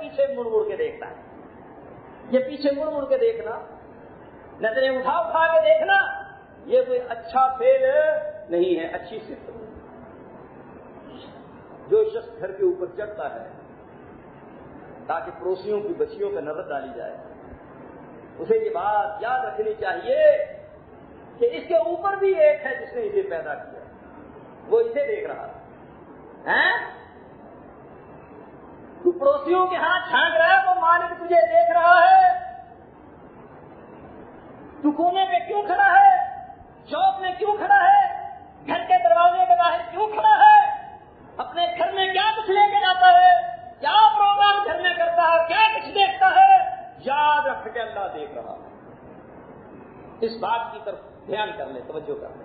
Speaker 2: پیچھے مڑ مڑ کے دیکھتا ہے. یہ پیچھے مڑ مڑ کے دیکھنا، نظریں اٹھا اٹھا کے دیکھنا، یہ کوئی اچھا فعل نہیں ہے، اچھی صفت. جو شخص گھر کے اوپر چڑھتا ہے تاکہ پڑوسیوں کی بچیوں پر نظر ڈالی جائے، اسے یہ بات یاد رکھنی چاہیے کہ اس کے اوپر بھی ایک ہے جس نے اسے پیدا کیا، وہ اسے دیکھ رہا ہے. تو پڑوسیوں کے ہاتھ جھانک رہا ہے، وہ مالک تجھے دیکھ رہا ہے. تو کونے میں کیوں کھڑا ہے، چوک میں کیوں کھڑا ہے، گھر کے دروازے کے باہر کیوں کھڑا ہے، اپنے گھر میں کیا کچھ لے کے جاتا ہے، کیا پروگرام گھر میں کرتا ہے، کیا کچھ دیکھتا ہے. یاد رکھ کے اللہ دیکھ رہا ہے. اس بات کی طرف دھیان کر لے، توجہ کر لے.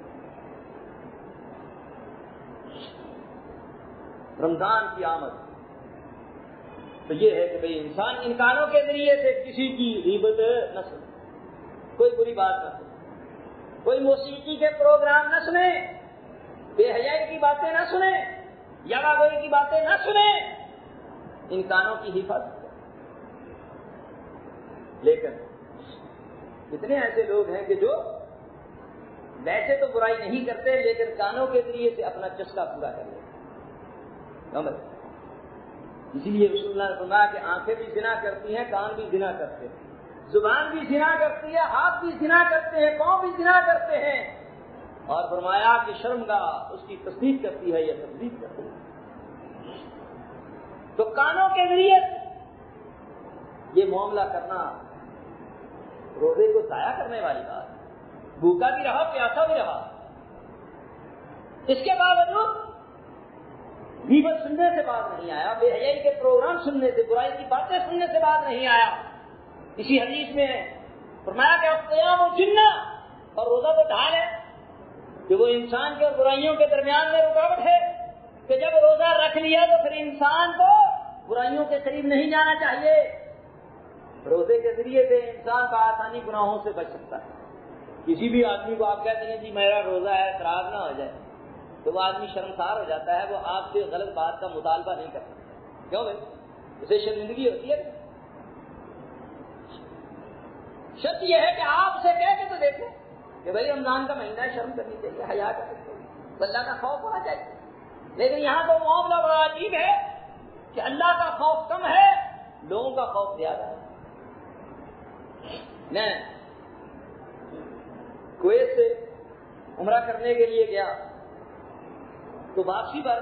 Speaker 2: رمضان کی آمد تو یہ ہے کہ بھئی انسان ان کانوں کے ذریعے سے کسی کی غیبت نہ سنے، کوئی بری بات نہ سنے، کوئی موسیقی کے پروگرام نہ سنے، بے حیائی کی باتیں نہ سنے، یاغا گوئی کی باتیں نہ سنے. ان کانوں کی حفاظت. لیکن کتنے ایسے لوگ ہیں کہ جو ویسے تو برائی نہیں کرتے لیکن کانوں کے ذریعے سے اپنا چسکا پورا کر لیتے. اسی لیے رسول اللہ نے فرمایا کہ آنکھیں بھی زنا کرتی ہیں، کان بھی زنا کرتے ہیں، زبان بھی زنا کرتی ہے، ہاتھ بھی زنا کرتے ہیں، پاؤں بھی زنا کرتے ہیں. اور فرمایا کہ شرمگاہ اس کی تصدیق کرتی ہے یا تصدیق کرتی ہے. تو کانوں کے ذریعے یہ معاملہ کرنا روزے کو ضائع کرنے والی بات. بھوکا بھی رہا، پیاسا بھی رہا، اس کے باوجود غیبت سننے سے بات نہیں آیا، بے حیائی کے پروگرام سننے سے، برائی کی باتیں سننے سے بات نہیں آیا. اسی حدیث میں فرمایا کہ قیام الجنہ، اور روزہ تو ڈھال ہے کہ وہ انسان کے اور برائیوں کے درمیان میں رکاوٹ ہے کہ جب روزہ رکھ لیا تو پھر انسان کو برائیوں کے قریب نہیں جانا چاہیے. روزے کے ذریعے سے انسان کا آسانی گناہوں سے بچ سکتا ہے. کسی بھی آدمی کو آپ کہتے ہیں جی میرا روزہ ہے، خراب نہ ہو جائے، تو وہ آدمی شرمسار ہو جاتا ہے، وہ آپ سے غلط بات کا مطالبہ نہیں کرتا. کیوں بھائی؟ اسے شرمندگی ہوتی ہے. شرط یہ ہے کہ آپ سے کہہ کے تو دیکھیں کہ بھائی رمضان کا مہینہ ہے، شرم کرنی چاہیے، حیا کرنی چاہیے، اللہ کا خوف ہونا چاہیے. لیکن یہاں تو معاملہ بڑا عجیب ہے کہ اللہ کا خوف کم ہے، لوگوں کا خوف زیادہ ہے. میں کویت سے عمرہ کرنے کے لیے گیا تو واپسی پر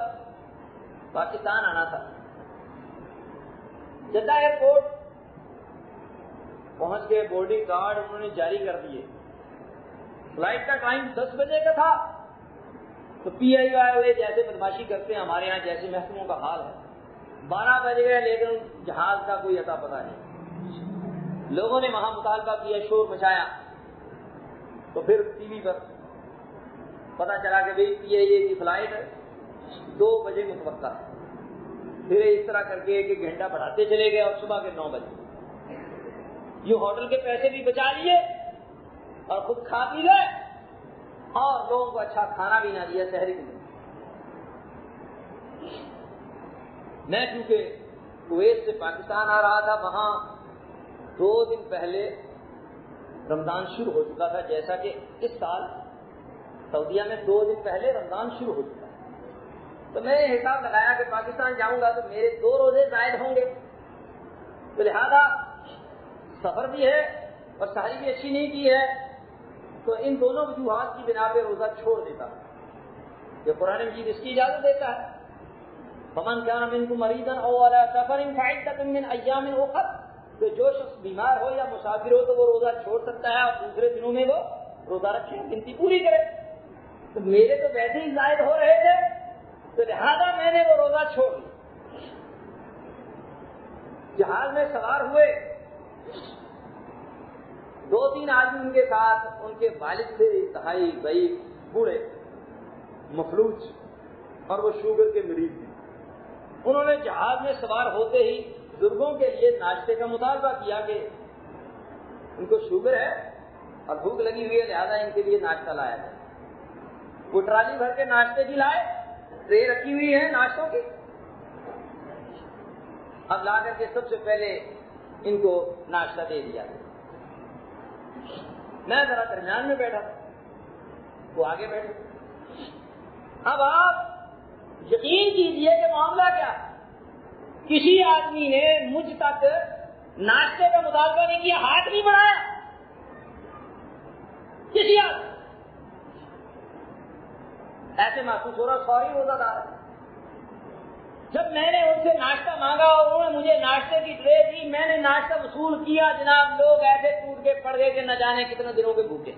Speaker 2: پاکستان آنا تھا. جدہ ایئرپورٹ پہنچ کے بورڈنگ کارڈ انہوں نے جاری کر دیے. فلائٹ کا ٹائم 10 بجے کا تھا. تو پی آئی والے جیسے بدماشی کرتے ہیں ہمارے ہاں جیسے محکموں کا حال ہے، 12 بج گئے لیکن جہاز کا کوئی اتا پتہ نہیں. لوگوں نے وہاں مطالبہ کیا، شور مچایا. تو پھر ٹی وی پر پتا چلا کہ بھائی پی آئی اے کی فلائٹ 2 بجے متوقع ہے. پھر اس طرح کر کے 1 گھنٹہ بڑھاتے چلے گئے اور صبح کے 9 بجے یہ ہوٹل کے پیسے بھی بچا لیے اور خود کھا پی گئے اور لوگوں کو اچھا کھانا بھی نہ دیا، شہری بھی نہیں. میں کیونکہ کویت سے پاکستان آ رہا تھا، وہاں 2 دن پہلے رمضان شروع ہو چکا تھا، جیسا کہ اس سال سعودیہ میں 2 دن پہلے رمضان شروع ہو چکا. تو میں نے حساب لگایا کہ پاکستان جاؤں گا تو میرے 2 روزے زائد ہوں گے، تو لہذا سفر بھی ہے اور سحری بھی اچھی نہیں کی ہے، تو ان دونوں وجوہات کی بنا پہ روزہ چھوڑ دیتا ہوں. یہ قرآن مجید اس کی اجازت دیتا ہے. فمن كان منكم مريضا او على سفر فعدة من ايام اخر، تو جو شخص بیمار ہو یا مسافر ہو تو وہ روزہ چھوڑ سکتا ہے اور دوسرے دنوں میں وہ روزہ رکھے، گنتی پوری کرے. تو میرے تو ویسے ہی زائد ہو رہے تھے تو لہذا میں نے وہ روزہ چھوڑ دیا. جہاز میں سوار ہوئے، 2-3 آدمی ان کے ساتھ، ان کے والد تھے انتہائی ضعیف بوڑھے مفلوج اور وہ شوگر کے مریض تھے. انہوں نے جہاز میں سوار ہوتے ہی بزرگوں کے لیے ناشتے کا مطالبہ کیا کہ ان کو شوگر ہے اور بھوک لگی ہوئی ہے، لہذا ان کے لیے ناشتہ لایا جائے. وہ ٹرالی بھر کے ناشتے کی لائے، ٹرے رکھی ہوئی ہے ناشتوں کی، اب لا کر کے سب سے پہلے ان کو ناشتہ دے دیا. میں ذرا درمیان میں بیٹھا, وہ آگے بیٹھے. اب آپ یقین کیجئے کہ معاملہ کیا, کسی آدمی نے مجھ تک ناشتے کا مطالبہ نہیں کیا, ہاتھ نہیں بڑھایا کسی آدمی. ایسے محسوس ہو رہا سوری روزہ دار. جب میں نے ان سے ناشتہ مانگا اور انہوں نے مجھے ناشتے کی ٹرے دی, میں نے ناشتہ وصول کیا, جناب لوگ ایسے ٹوٹ کے پڑ گئے کہ نہ جانے کتنے دنوں کے بھوکے,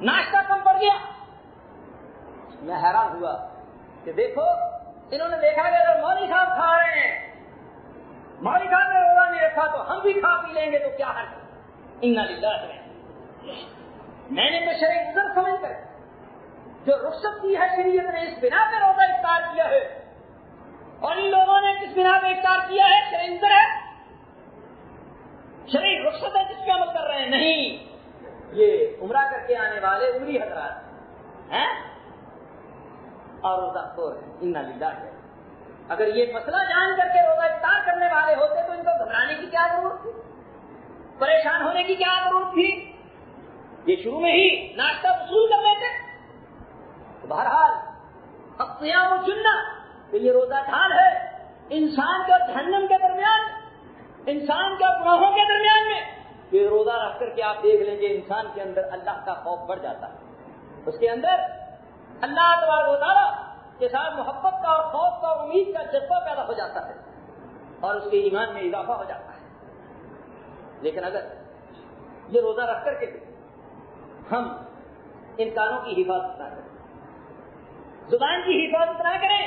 Speaker 2: ناشتہ کم پڑ گیا. میں حیران ہوا کہ دیکھو انہوں نے دیکھا کہ اگر مولوی صاحب کھا رہے ہیں, مولوی صاحب نے روزہ نہیں رکھا تو ہم بھی کھا پی لیں گے تو کیا حرج. انا للہ. میں نے تو شرعی عذر سمجھ کر جو رخصت کی ہے شریعت نے اس بنا پہ روزہ افطار کیا ہے, اور ان لوگوں نے کس بنا پہ افطار کیا ہے, شرعی عذر ہے, شرعی رخصت ہے جس پہ عمل کر رہے ہیں. نہیں, یہ عمرہ کر کے آنے والے عمری حضرات ہیں اور روزہ خور ہیں. انا للہ. اگر یہ مسئلہ جان کر کے روزہ افطار کرنے والے ہوتے تو ان کو گھبرانے کی کیا ضرورت تھی, پریشان ہونے کی کیا ضرورت تھی. یہ شروع میں ہی ناشتہ وصول کر لیتے. بہرحال اب قیام و جنہ کہ یہ روزہ ڈھال ہے انسان کے جہنم کے درمیان, انسان کے گناہوں کے درمیان میں. یہ روزہ رکھ کر کے آپ دیکھ لیں گے انسان کے اندر اللہ کا خوف بڑھ جاتا ہے, اس کے اندر اللہ تبارک و تعالیٰ کے ساتھ محبت کا اور خوف کا اور امید کا جذبہ پیدا ہو جاتا ہے اور اس کے ایمان میں اضافہ ہو جاتا ہے. لیکن اگر یہ روزہ رکھ کر کے ہم ان کانوں کی حفاظت نہ کریں, زبان کی حفاظت نہ کریں,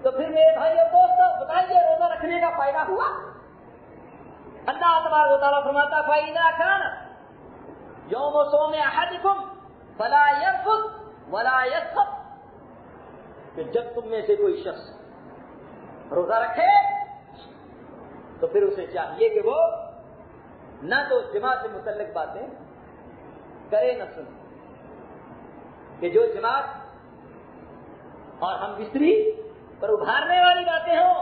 Speaker 2: تو پھر میرے بھائی اور دوستوں بتائیے روزہ رکھنے کا فائدہ ہوا. اللہ تبارک و تعالیٰ فرماتا فَإِذَا كَانَ يَوْمُ صَوْمِ أَحَدِكُمْ فَلَا يَرْفُثْ وَلَا يَسْخَطْ, کہ جب تم میں سے کوئی شخص روزہ رکھے تو پھر اسے چاہیے کہ وہ نہ تو جماع سے متعلق باتیں کرے نہ سنے, کہ جو جماعت اور ہم بستری پر ابھارنے والی باتیں ہوں,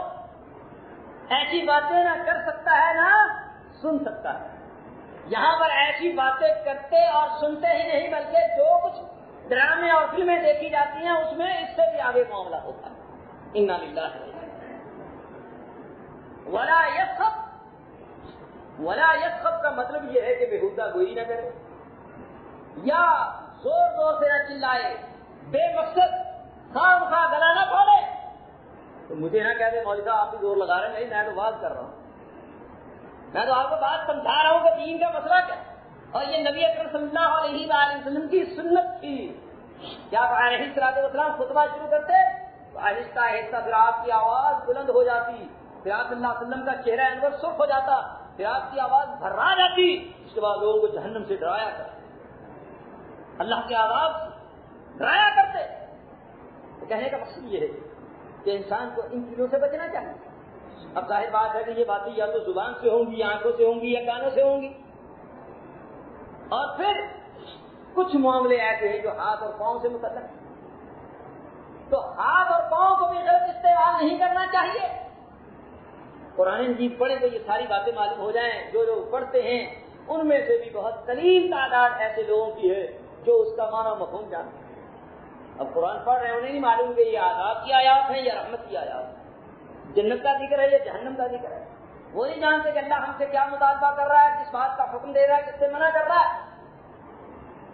Speaker 2: ایسی باتیں نہ کر سکتا ہے نہ سن سکتا ہے. یہاں پر ایسی باتیں کرتے اور سنتے ہی نہیں بلکہ جو کچھ ڈرامے اور فلمیں دیکھی جاتی ہیں اس میں اس سے بھی آگے معاملہ ہوتا ہے. انا للہ. ولا یسخط, ولا یسخط کا مطلب یہ ہے کہ بےہودہ گوئی نہ کرے یا زور زور سے نہ چلائے, بے مقصد خام خواہ گلا نہ پھاڑے. تو مجھے نہ کہہ دے مولوی صاحب آپ بھی زور لگا رہے ہیں, نہیں میں تو بات کر رہا ہوں, میں تو آپ کو بات سمجھا رہا ہوں کہ دین کا مسئلہ کیا. اور یہ نبی اکرم صلی اللہ علیہ وآلہ وسلم کی سنت تھی. کیا علیہ الصلوۃ والسلام خطبہ شروع کرتے تو آہستہ آہستہ پھر آپ کی آواز بلند ہو جاتی, پھر آپ صلی اللہ علیہ وسلم کا چہرہ انور سرخ ہو جاتا, پھر آپ کی آواز بھرا جاتی. اس کے بعد لوگوں کو جہنم سے ڈرایا کرتے, اللہ کے عذاب سے ڈرایا کرتے. تو کہنے کا مقصد یہ ہے کہ انسان کو ان چیزوں سے بچنا چاہیے. اب ظاہر بات ہے کہ یہ باتیں یا تو زبان سے ہوں گی, یا آنکھوں سے ہوں گی, یا کانوں سے ہوں گی, اور پھر کچھ معاملے ایسے ہیں جو ہاتھ اور پاؤں سے متعلق ہیں. تو ہاتھ اور پاؤں کو بھی غلط استعمال نہیں کرنا چاہیے. قرآن مجید پڑھیں تو یہ ساری باتیں معلوم ہو جائیں. جو لوگ پڑھتے ہیں ان میں سے بھی بہت قلیل تعداد ایسے لوگوں کی ہے جو اس کا معنی مفہوم جانتے ہیں. اب قرآن پڑھ رہے ہیں, انہیں نہیں معلوم کہ یہ عذاب کی آیات ہیں یا رحمت کی آیات ہیں, جنت کا ذکر ہے یا جہنم کا ذکر ہے. وہ نہیں جانتے کہ اللہ ہم سے کیا مطالبہ کر رہا ہے, کس بات کا حکم دے رہا ہے, کس سے منع کر رہا ہے.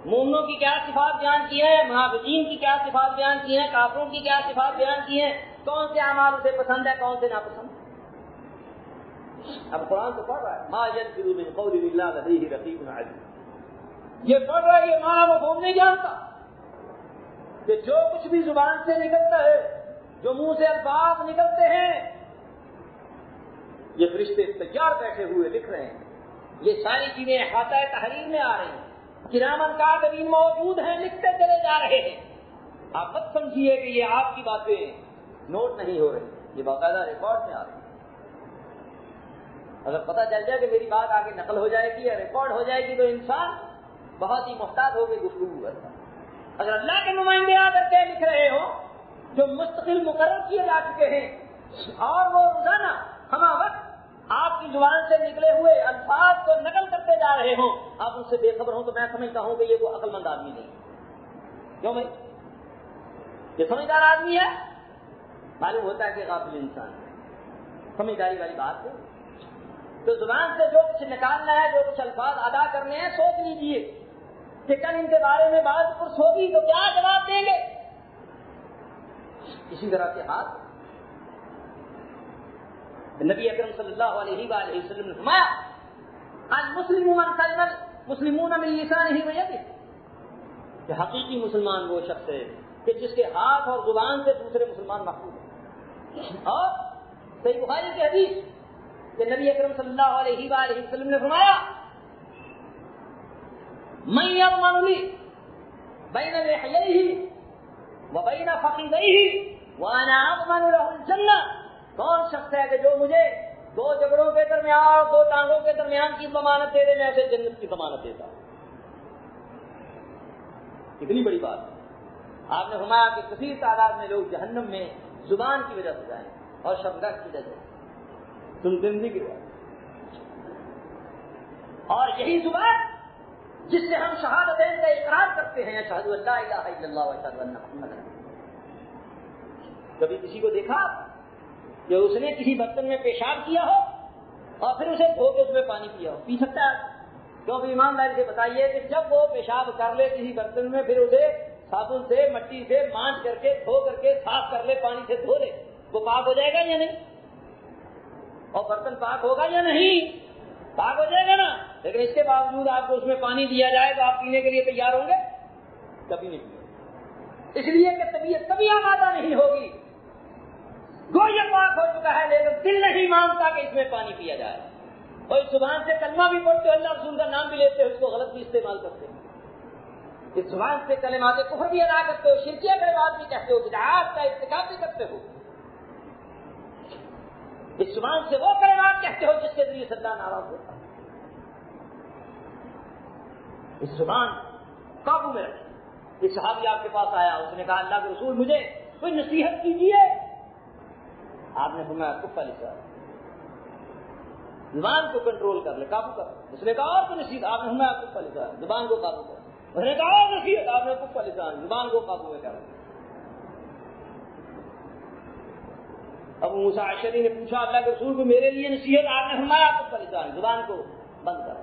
Speaker 2: مومنوں کی کیا صفات بیان کی ہیں, منافقین کی کیا صفات بیان کی ہیں, کافروں کی کیا صفات بیان کی ہیں, کون سے اعمال اسے پسند ہے, کون سے ناپسند. اب قرآن تو پڑھ رہا ہے ما یلفظ من قول الا لدیہ رقیب عتید. یہ پڑھ رہا ہے, یہ معنی مفہوم نہیں جانتا کہ جو کچھ بھی زبان سے نکلتا ہے, جو منہ سے الفاظ نکلتے ہیں, یہ فرشتے تیار بیٹھے ہوئے لکھ رہے ہیں. یہ ساری چیزیں احاطہ تحریر میں آ رہی ہیں, کرامن کاتبین موجود ہیں, لکھتے چلے جا رہے ہیں. آپ مت سمجھیے کہ یہ آپ کی باتیں نوٹ نہیں ہو رہی, یہ باقاعدہ ریکارڈ میں آ رہی. اگر پتہ چل جائے کہ میری بات آگے نقل ہو جائے گی یا ریکارڈ ہو جائے گی تو انسان بہت ہی محتاط ہو کے گفتگو کرتا ہے. اگر اللہ کے نمائندے آ کر کے لکھ رہے ہوں جو مستقل مقرر کیے جا چکے ہیں, اور وہ روزانہ ہما وقت آپ کی زبان سے نکلے ہوئے الفاظ کو نقل کرتے جا رہے ہوں، آپ ان سے بے خبر ہوں، تو میں سمجھتا ہوں کہ یہ کوئی عقل مند آدمی نہیں۔ کیوں بھائی؟ یہ سمجھدار آدمی ہے؟ معلوم ہوتا ہے کہ غافل انسان ہے۔ سمجھداری والی بات ہے۔ تو زبان سے جو کچھ نکالنا ہے، جو کچھ الفاظ ادا کرنے ہیں، سوچ لیجئے کہ کل ان کے بارے میں بات پرس ہوگی تو کیا جواب دیں گے۔ اسی طرح کے ہاتھ نبی اکرم صلی اللہ علیہ وآلہ وسلم نے فرمایا المسلم من سلم المسلمون من لسانہ ویدہ، کہ حقیقی مسلمان وہ شخص ہے کہ جس کے ہاتھ اور زبان سے دوسرے مسلمان محفوظ ہیں۔ اور صحیح بخاری کی حدیث کہ نبی اکرم صلی اللہ علیہ وآلہ وسلم نے فرمایا من یضمن لی بین لحییہ وبین فخذیہ وانا اضمن له الجنہ، کون شخص ہے کہ جو مجھے دو جبڑوں کے درمیان اور دو ٹانگوں کے درمیان کی ضمانت دے دے، میں اسے جنت کی ضمانت دیتا ہوں۔ کتنی بڑی بات ہے۔ آپ نے فرمایا کہ کثیر تعداد میں لوگ جہنم میں زبان کی وجہ سے جائیں اور شرمگاہ کی وجہ سے، سنتے نہیں کی بات۔ اور یہی زبان جس سے ہم شہادتین کا اقرار کرتے ہیں، اشہد ان لا الہ الا اللہ واشہد ان محمد رسول اللہ۔ کبھی کسی کو دیکھا کہ اس نے کسی برتن میں پیشاب کیا ہو اور پھر اسے دھو کے اس میں پانی پیا ہو؟ پی سکتا ہے؟ کیونکہ ایمانداری سے بتائیے کہ جب وہ پیشاب کر لے کسی برتن میں، پھر اسے صابن سے مٹی سے مانج کر کے دھو کر کے صاف کر لے، پانی سے دھو لے، وہ پاک ہو جائے گا یا نہیں؟ اور برتن پاک ہوگا یا نہیں؟ پاک ہو جائے گا نا۔ لیکن اس کے باوجود آپ کو اس میں پانی دیا جائے تو آپ پینے کے لیے تیار ہوں گے؟ کبھی نہیں۔ اس لیے کہ طبیعت کبھی آمادہ نہیں ہوگی، گویا پاک ہو چکا ہے، لیکن دل نہیں مانگتا کہ اس میں پانی پیا جائے۔ اور اس زبان سے کلمہ بھی پڑھتے ہو، اللہ رسول کا نام بھی لیتے ہو، اس کو غلط بھی استعمال کرتے ہو، اس زبان سے کلمات کفر بھی ادا کرتے ہو، شرکیہ کلمات بھی کہتے ہو، بدعات کا ارتکاب بھی کرتے ہو، اس زبان سے وہ کلمات کہتے ہو جس کے ذریعے اللہ ناراض ہوتا ہے۔ اس زبان قابو میں رکھیں۔ ایک صحابی آپ کے پاس آیا، اس نے کہا اللہ کے رسول مجھے کوئی نصیحت کیجیے۔ آپ نے فرمایا کف لسان، زبان کو کنٹرول کر لے، قابو کر۔ اس نے کہا اور کوئی نصیحت؟ آپ نے فرمایا کف لسان، زبان کو قابو کر۔ اس نے کہا اور نصیحت؟ آپ نے کف لسان، زبان کو قابو میں کر۔ ابو موسیٰ اشعری نے پوچھا اللہ کے رسول کو میرے لیے نصیحت؟ آپ نے فرمایا کف لسان، زبان کو بند کر،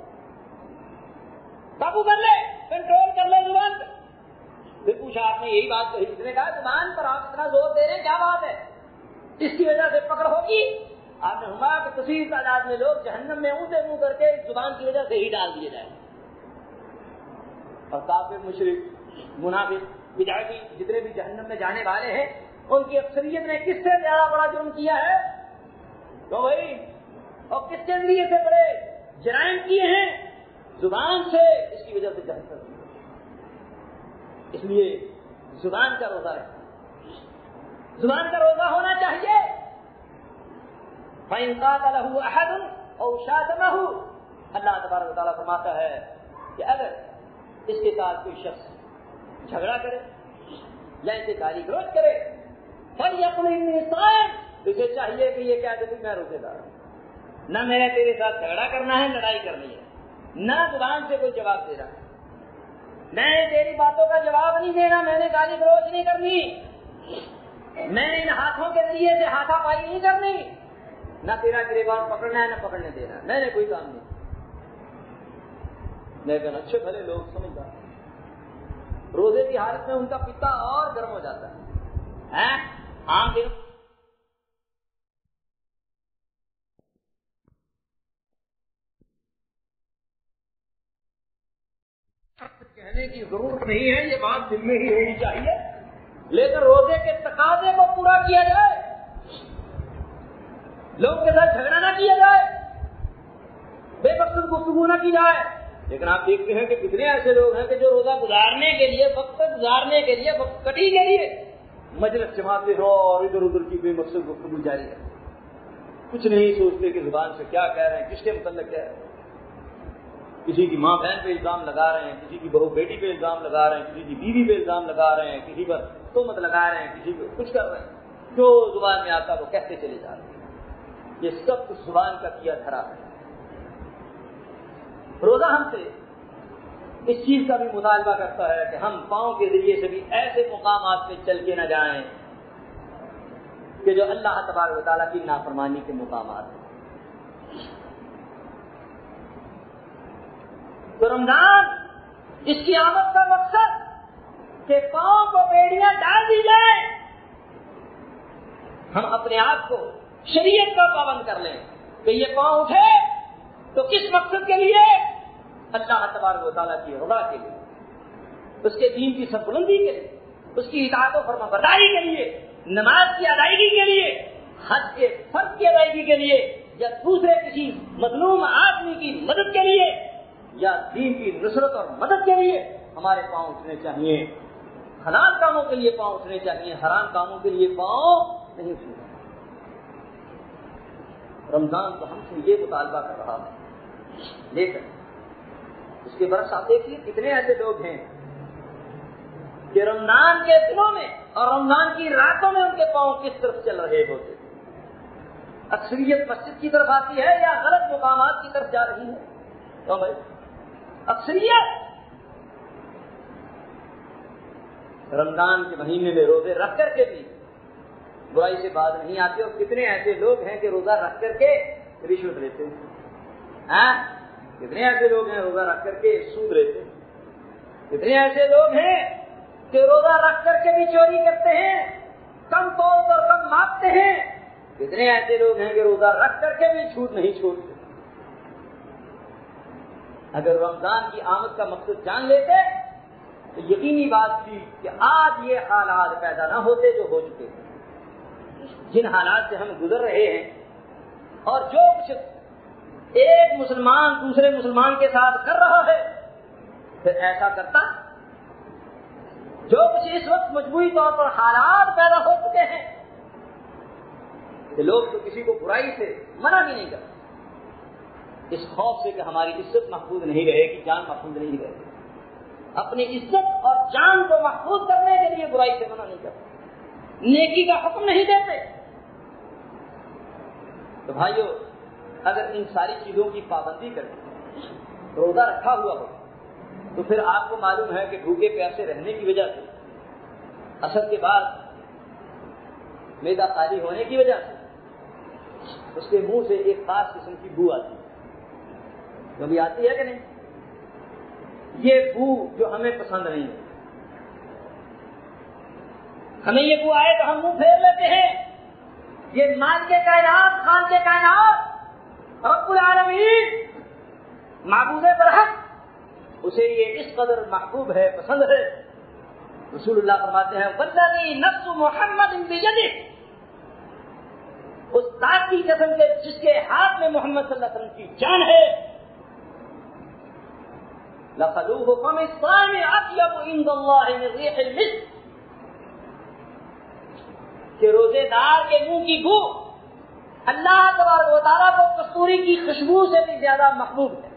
Speaker 2: قابو کر لے، کنٹرول کر لے زبان کو۔ پھر پوچھا آپ نے یہی بات کہی؟ اس نے کہا زبان پر آپ اتنا زور دے رہے ہیں، کیا بات ہے؟ اس کی وجہ سے پکڑ ہوگی؟ آپ نے فرمایا کہ کثیر تعداد میں لوگ جہنم میں اونچے منہ کر کے اس زبان کی وجہ سے ہی ڈال دیے جائیں۔ اور کافر، مشرک، منافق، بدعتی جتنے بھی جہنم میں جانے والے ہیں، ان کی اکثریت نے کس سے زیادہ بڑا جرم کیا ہے؟ تو بھائی، اور کس کے ذریعے سے بڑے جرائم کیے ہیں؟ زبان سے، اس کی وجہ سے جہنم۔ اس لیے زبان کا روزہ ہے، زبان کا روزہ ہونا چاہیے۔ فَإِنْ قَاتَلَهُ أَحَدٌ أَوْ شَاتَمَهُ، اللہ تبارک و تعالیٰ فرماتا ہے کہ اگر اس کے ساتھ کوئی شخص جھگڑا کرے یا اسے گالی گلوچ کرے، فَلْيَقُلْ إِنِّي صَائِمٌ، اسے چاہیے کہ یہ کہہ دے کہ میں روزے دار ہوں، نہ میں نے تیرے ساتھ جھگڑا کرنا ہے، لڑائی کرنی ہے، نہ زبان سے کوئی جواب دے رہا ہے، میں نے تیری باتوں کا جواب نہیں دینا، میں نے گالی گلوچ نہیں کرنی، میں نے ان ہاتھوں کے ذریعے سے ہاتھا پائی نہیں کرنی، نہ تیرا گریبان پکڑنا ہے نہ پکڑنے دینا، میں نے کوئی کام نہیں۔ لیکن اچھے بھلے لوگ سمجھدار روزے کی حالت میں ان کا پتا اور گرم ہو جاتا ہے۔ عام دن کہنے کی ضرورت نہیں ہے، یہ بات دل میں ہی ہونی چاہیے، لیکن روزے کے تقاضے کو پورا کیا جائے، لوگوں کے ساتھ جھگڑا نہ کیا جائے، بے مقصد گفتگو نہ کی جائے۔ لیکن آپ دیکھتے ہیں کہ کتنے ایسے لوگ ہیں کہ جو روزہ گزارنے کے لیے، وقت گزارنے کے لیے، وقت کٹی کے لیے مجلس جماعتیں ہو اور ادھر ادھر کی بے مقصد گفتگو جاری ہے، کچھ نہیں سوچتے کہ زبان سے کیا کہہ رہے ہیں، کس کے متعلق کہہ رہے ہیں۔ کسی کی ماں بہن پہ الزام لگا رہے ہیں، کسی کی بہو بیٹی پہ الزام لگا رہے ہیں، کسی کی بیوی پہ الزام لگا رہے ہیں، کسی پر تہمت لگا رہے ہیں، کسی پہ کچھ کر رہے ہیں۔ جو زبان میں آتا وہ کہتے چلے جاتے ہیں. یہ سب کچھ زبان کا کیا دھرا ہے. روزہ ہم سے اس چیز کا بھی مطالبہ کرتا ہے کہ ہم پاؤں کے ذریعے سے بھی ایسے مقامات پہ چل کے نہ جائیں کہ جو اللہ تبارک و تعالیٰ کی نافرمانی کے مقامات ہیں. تو رمضان اس کی آمد کا مقصد کہ پاؤں کو بیڑیاں ڈال دی جائیں, ہم اپنے آپ کو شریعت کا پابند کر لیں کہ یہ پاؤں اٹھے تو کس مقصد کے لیے؟ اللہ تبارک و تعالیٰ کی رضا کے لیے, اس کے دین کی سربلندی کے لیے, اس کی اطاعت و فرمانبرداری کے لیے, نماز کی ادائیگی کے لیے, حج کے فرض کی ادائیگی کے لیے, یا دوسرے کسی مظلوم آدمی کی مدد کے لیے, یا دین کی نصرت اور مدد کے لیے ہمارے پاؤں اٹھنے چاہیے. حلال کاموں کے لیے پاؤں اٹھنے چاہیے, حرام کاموں کے لیے پاؤں نہیں اٹھنے. رمضان تو ہم سے یہ مطالبہ کر رہا ہے, لیکن اس کے برعکس آپ دیکھیے کتنے ایسے لوگ ہیں کہ رمضان کے دنوں میں اور رمضان کی راتوں میں ان کے پاؤں کس طرف چل رہے ہوتے. اکثریت مسجد کی طرف آتی ہے یا غلط مقامات کی طرف جا رہی ہے؟ کیوں بھائی؟ اکثریت رمضان کے مہینے میں روزے رکھ کر کے بھی برائی سے باز نہیں آتے, اور کتنے ایسے لوگ ہیں کہ روزہ رکھ کر کے رشوت لیتے ہیں. کتنے ایسے لوگ ہیں روزہ رکھ کر کے سود لیتے ہیں. کتنے ایسے لوگ ہیں کہ روزہ رکھ کر کے بھی چوری کرتے ہیں, کم طور پر کم مانگتے ہیں. کتنے ایسے لوگ ہیں کہ روزہ رکھ کر کے بھی جھوٹ نہیں چھوڑتے. اگر رمضان کی آمد کا مقصد جان لیتے تو یقینی بات تھی کہ آج یہ حالات پیدا نہ ہوتے جو ہو چکے ہیں. جن حالات سے ہم گزر رہے ہیں, اور جو کچھ ایک مسلمان دوسرے مسلمان کے ساتھ کر رہا ہے, پھر ایسا کرتا جو کچھ اس وقت مجموعی طور پر حالات پیدا ہو چکے ہیں کہ لوگ تو کسی کو برائی سے منع بھی نہیں کرتے, اس خوف سے کہ ہماری عزت محفوظ نہیں رہے گی, جان محفوظ نہیں رہے گی. اپنی عزت اور جان کو محفوظ کرنے کے لیے برائی سے منع نہیں کرتے, نیکی کا حکم نہیں دیتے. تو بھائیو, اگر ان ساری چیزوں کی پابندی کریں, روزہ رکھا ہوا ہو, تو پھر آپ کو معلوم ہے کہ بھوکے پیاسے رہنے کی وجہ سے, عصر کے بعد معدہ خالی ہونے کی وجہ سے اس کے منہ سے ایک خاص قسم کی بو آتی ہے. کبھی آتی ہے کہ نہیں؟ یہ بو جو ہمیں پسند نہیں ہے. ہمیں یہ بو آئے تو ہم منہ پھیر لیتے ہیں. یہ مالک کے کائنات, خالق کے کائنات, رب العالمین, معبود برحق, اسے یہ اس قدر محبوب ہے, پسند ہے. رسول اللہ فرماتے ہیں والذی نفس محمد بیدہ, اس ذات کی قسم سے جس کے ہاتھ میں محمد صلی اللہ علیہ وسلم کی جان ہے, لَخَلُوهُ فَمِ الصَّائِمِ أَطْيَبُ عِندَ اللَّهِ مِن رِيحِ الْمِسْكِ, کہ روزے دار کے منہ کی بو اللہ تبارک و تعالیٰ کو کستوری کی خوشبو سے بھی زیادہ محبوب ہے.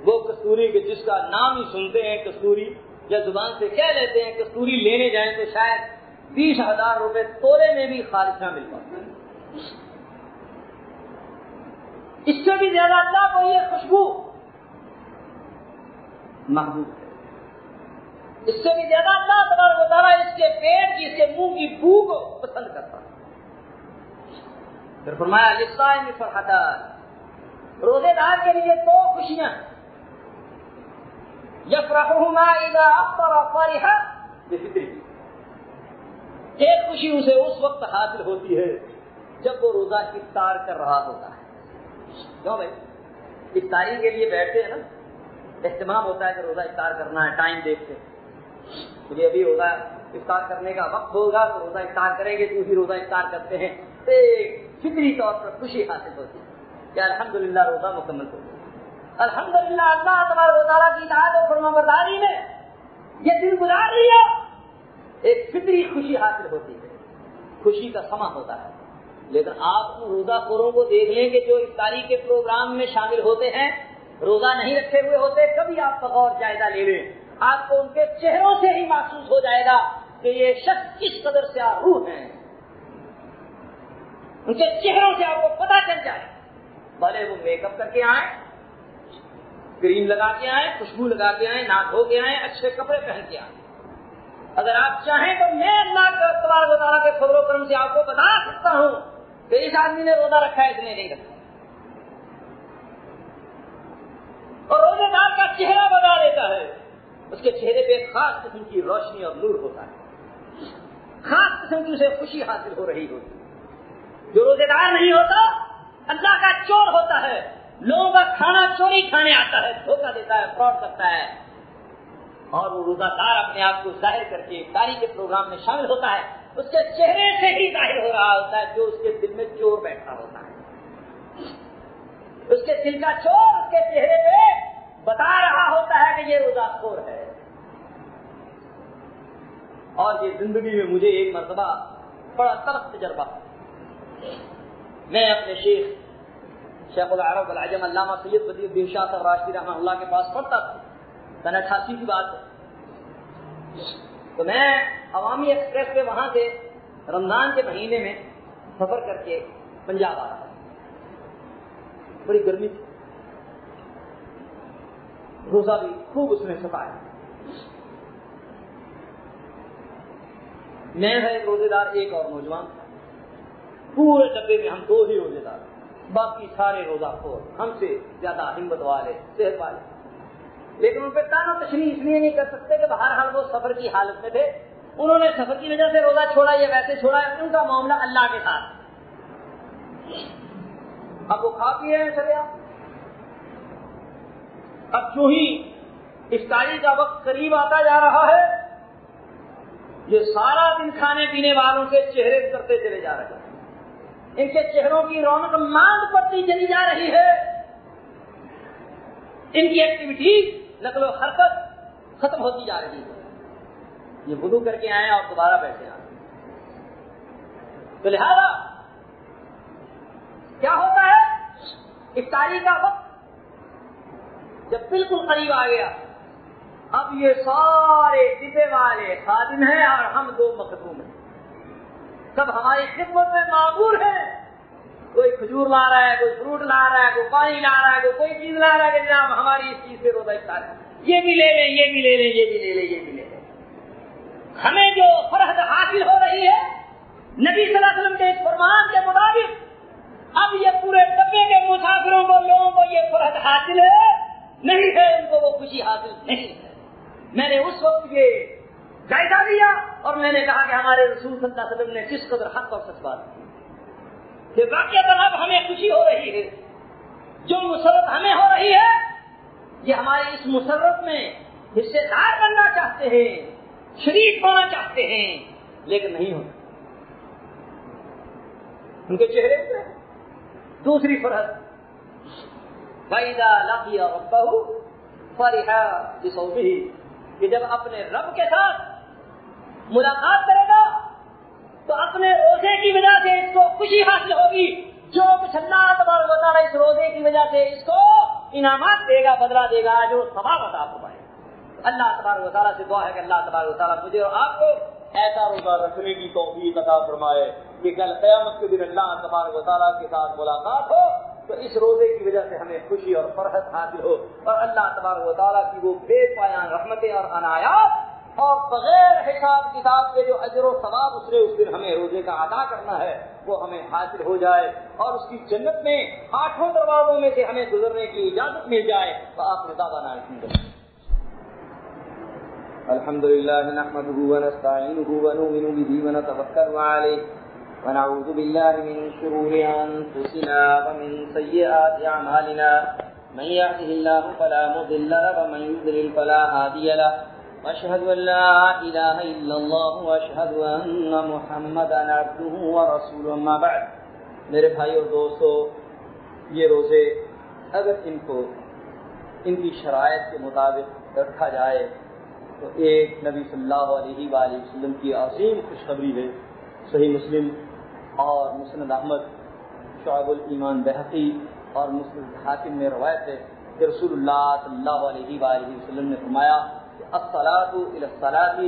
Speaker 2: وہ کستوری کے جس کا نام ہی سنتے ہیں کستوری, یا زبان سے کہہ لیتے ہیں کستوری لینے جائیں تو شاید 20,000 روپے تولے میں بھی خالص نہ مل پاتے. اس سے بھی زیادہ اللہ کو یہ خوشبو محبوب ہے. اس سے بھی زیادہ اللہ تبارک و تعالیٰ اس کے پیٹ کی, اس کے منہ کی بو کو پسند کرتا ہے. پھر فرمایا للصائم فرحتان, روزے دار کے لیے 2 خوشیاں, یفرحہما اذا افطر فرحا بفطرہ. ایک خوشی اسے اس وقت حاصل ہوتی ہے جب وہ روزہ افطار کر رہا ہوتا ہے. کیوں بھائی؟ افطاری کے لیے بیٹھتے ہیں نا, اہتمام ہوتا ہے کہ روزہ افطار کرنا ہے, ٹائم دیکھتے ہیں مجھے ابھی روزہ افطار کرنے کا وقت ہوگا تو روزہ افطار کریں گے, تو بھی روزہ افطار کرتے ہیں تو فطری طور پر خوشی حاصل ہوتی ہے کہ الحمدللہ روزہ مکمل ہو گیا, الحمدللہ اللہ تبارک و تعالیٰ کی اطاعت و فرمانبرداری میں یہ دن گزار لیا. ایک فطری خوشی حاصل ہوتی ہے, خوشی کا سما ہوتا ہے. لیکن آپ روزہ خوروں کو دیکھ لیں کہ جو افطاری کے پروگرام میں شامل ہوتے ہیں, روزہ نہیں رکھے ہوئے ہوتے, کبھی آپ بغور جائزہ لے لیں, آپ کو ان کے چہروں سے ہی محسوس ہو جائے گا کہ یہ شخص کس قدر سیاہ روح ہیں، ان کے چہروں سے آپ کو پتہ چل جائے، بھلے وہ میک اپ کر کے آئیں، کریم لگا کے آئیں، خوشبو لگا کے آئیں، نہا دھو کے آئیں، اچھے کپڑے پہن کے آئیں۔ اگر آپ چاہیں تو میں اللہ تبارک و تعالیٰ کے فضل و کرم سے آپ کو بتا سکتا ہوں کہ اس آدمی نے روزہ رکھا ہے، اس نے نہیں رکھا۔ اور روزے دار کا چہرہ بتا دیتا ہے، اس کے چہرے پہ ایک خاص قسم کی روشنی اور نور ہوتا ہے، خاص قسم کی اسے خوشی حاصل ہو رہی ہوتی ہے۔ جو روزے دار نہیں ہوتا اللہ کا چور ہوتا ہے، لوگوں کا کھانا چوری کھانے آتا ہے، دھوکہ دیتا ہے، فراڈ کرتا ہے، اور وہ روزہ دار اپنے آپ کو ظاہر کر کے افطاری کے پروگرام میں شامل ہوتا ہے، اس کے چہرے سے ہی ظاہر ہو رہا ہوتا ہے جو اس کے دل میں چور بیٹھا ہوتا ہے۔ اس کے دل کا چور اس کے چہرے پہ بتا رہا ہوتا ہے کہ یہ روزہ خور ہے۔ اور یہ زندگی میں مجھے ایک مرتبہ بڑا تلخ تجربہ، میں اپنے شیخ العرب والعجم علامہ سید بدیع الدین شاہ صاحب راشدی رحمہ اللہ کے پاس پڑھتا تھا، 88 کی بات ہے۔ تو میں عوامی ایکسپریس پہ وہاں سے رمضان کے مہینے میں سفر کر کے پنجاب آ رہا تھا، بڑی گرمی تھی، روزہ بھی خوب اس میں ستایا۔ میں ہے ایک روزے دار، ایک اور نوجوان، پورے ڈبے میں ہم 2 ہی روزے دار، باقی سارے روزہ خور، ہم سے زیادہ ہمت والے، صحت والے، لیکن ان پہ تانا تشریح اس لیے نہیں کر سکتے کہ بہرحال وہ سفر کی حالت میں تھے، انہوں نے سفر کی وجہ سے روزہ چھوڑا یا ویسے چھوڑا، ان کا معاملہ اللہ کے ساتھ۔ اب وہ کھا پی رہے ہیں چلے آپ، اب جو ہی افطاری کا وقت قریب آتا جا رہا ہے، یہ سارا دن کھانے پینے والوں کے چہرے اترتے چلے جا رہے ہیں، ان کے چہروں کی رونق ماند پڑتی چلی جا رہی ہے، ان کی ایکٹیویٹی نقل و حرکت ختم ہوتی جا رہی ہے۔ یہ وضو کر کے آئے اور دوبارہ بیٹھے آئے، تو لہذا کیا ہوتا ہے، افطاری کا وقت جب بالکل قریب آ گیا، اب یہ سارے ڈبے والے خادم ہیں اور ہم 2 مخدوم ہیں، سب ہماری خدمت میں معمور ہیں، کوئی کھجور لا رہا ہے، کوئی فروٹ لا رہا ہے، کوئی پانی لا رہا ہے، کوئی چیز لا رہا ہے کہ جناب ہماری اس چیز سے روزہ افطار ہے، یہ بھی لے لیں، یہ بھی لے لیں، یہ بھی لے لیں، یہ بھی لے لیں۔ ہمیں جو فرحت حاصل ہو رہی ہے نبی صلی اللہ علیہ وسلم کے اس فرمان کے مطابق، اب یہ پورے ڈبے کے مسافروں کو، لوگوں کو یہ فرحت حاصل ہے نہیں ہے، ان کو وہ خوشی حاصل نہیں ہے۔ میں نے اس وقت یہ جائزہ لیا اور میں نے کہا کہ ہمارے رسول صلی اللہ علیہ وسلم نے کس قدر حق اور سچ بات کی کہ واقعہ اب ہمیں خوشی ہو رہی ہے، جو مسرت ہمیں ہو رہی ہے، یہ ہماری اس مسرت میں حصے دار بننا چاہتے ہیں، شریک ہونا چاہتے ہیں، لیکن نہیں ہوتا۔ ان کے چہرے پہ دوسری فرحت، وَإِذَا لَقِيَ رَبَّهُ فَرِحَ بِصَوْمِهِ، کہ جب اپنے رب کے ساتھ ملاقات کرے گا تو اپنے روزے کی وجہ سے اس کو خوشی حاصل ہوگی، جو کچھ اللہ تبارک و تعالیٰ اس روزے کی وجہ سے اس کو انعامات دے گا، بدلہ دے گا، جو ثواب عطا فرمائے گا۔ اللہ تبارک و تعالیٰ سے دعا ہے کہ اللہ تبارک و تعالیٰ مجھے اور آپ کو ایسا روزہ رکھنے کی توفیق عطا فرمائے کہ کل قیامت کے دن اللہ تبارک و تعالیٰ کے ساتھ ملاقات ہو تو اس روزے کی وجہ سے ہمیں خوشی اور فرحت حاصل ہو، اور اللہ تبارک و تعالیٰ کی وہ بے پایان رحمتیں اور عنایات اور بغیر حساب کتاب کے جو اجر و ثواب اس نے اس دن ہمیں روزے کا عطا کرنا ہے وہ ہمیں حاصل ہو جائے، اور اس کی جنت میں 8 دروازوں میں سے ہمیں گزرنے کی اجازت مل جائے۔ فآخر دعوانا الحمد للہ نحمده ونستعینه ونؤمن به ونتوکل علیہ ونعوذ باللہ من شرور انفسنا ومن سیئات اعمالنا من يهده الله فلا مضل له ومن يضلل فلا هادي له واشهد ان لا اله الا الله واشهد ان محمدا عبده ورسوله اما بعد۔ میرے بھائی اور دوستو، یہ روزے اگر ان کو ان کی شرائط کے مطابق رکھا جائے تو ایک نبی صلی اللہ علیہ وآلہ وسلم کی عظیم خوشخبری ہے۔ صحیح مسلم اور مسند احمد، شعب الایمان بہقی اور مسند حاکم میں روایت ہے کہ رسول اللہ صلی اللہ علیہ وآلہ وسلم نے فرمایا کہ الصلاۃ الی الصلاۃ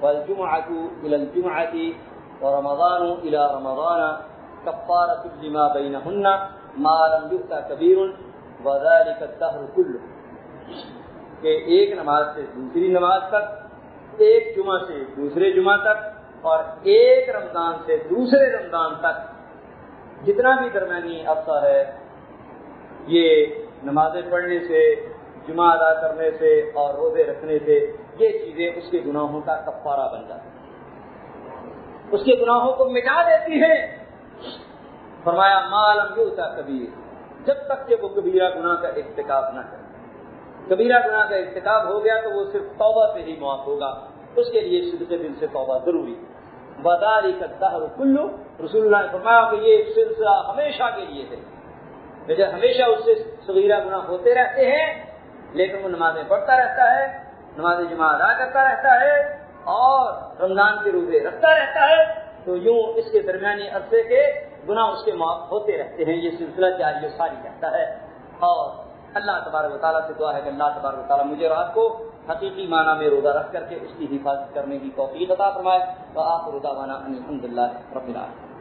Speaker 1: والجمعة إلى الجمعة ورمضان إلى رمضان كفارة لما بينهن ما لم يؤت كبير وذلك الدهر كله. کہ ایک نماز سے دوسری نماز تک، ایک جمعہ سے دوسرے جمعہ تک، اور ایک رمضان سے دوسرے رمضان تک جتنا بھی درمیانی عرصہ ہے، یہ نمازیں پڑھنے سے، جمعہ ادا کرنے سے اور روزے رکھنے سے یہ چیزیں اس کے گناہوں کا کفارہ بن جاتی ہیں، اس کے گناہوں کو مٹا دیتی ہیں. فرمایا ما لم یؤت کبیر، جب تک کہ وہ کبیرہ گناہ کا ارتکاب نہ کرے. کبیرہ گناہ کا ارتکاب ہو گیا تو وہ صرف توبہ سے ہی معاف ہوگا، اس کے لیے صدق دل سے توبہ ضروری. وذالک الدہر کلہ، رسول اللہ نے فرمایا کہ یہ سلسلہ ہمیشہ کے لیے ہے. جب ہمیشہ اس سے صغیرہ گناہ ہوتے رہتے ہیں لیکن وہ نمازیں پڑھتا رہتا ہے، نماز جمعہ ادا کرتا رہتا ہے اور رمضان کے روزے رکھتا رہتا ہے، تو یوں اس کے درمیانی عرصے کے گناہ اس کے معاف ہوتے رہتے ہیں. یہ سلسلہ جاری و ساری رہتا ہے. اور اللہ تبارک و تعالیٰ سے دعا ہے کہ اللہ تبارک و تعالیٰ مجھے رات کو حقیقی معنی میں روزہ رکھ کر کے اس کی حفاظت کرنے کی توفیق عطا فرمائے. وآخر دعوانا ان الحمد للہ رب العالمین.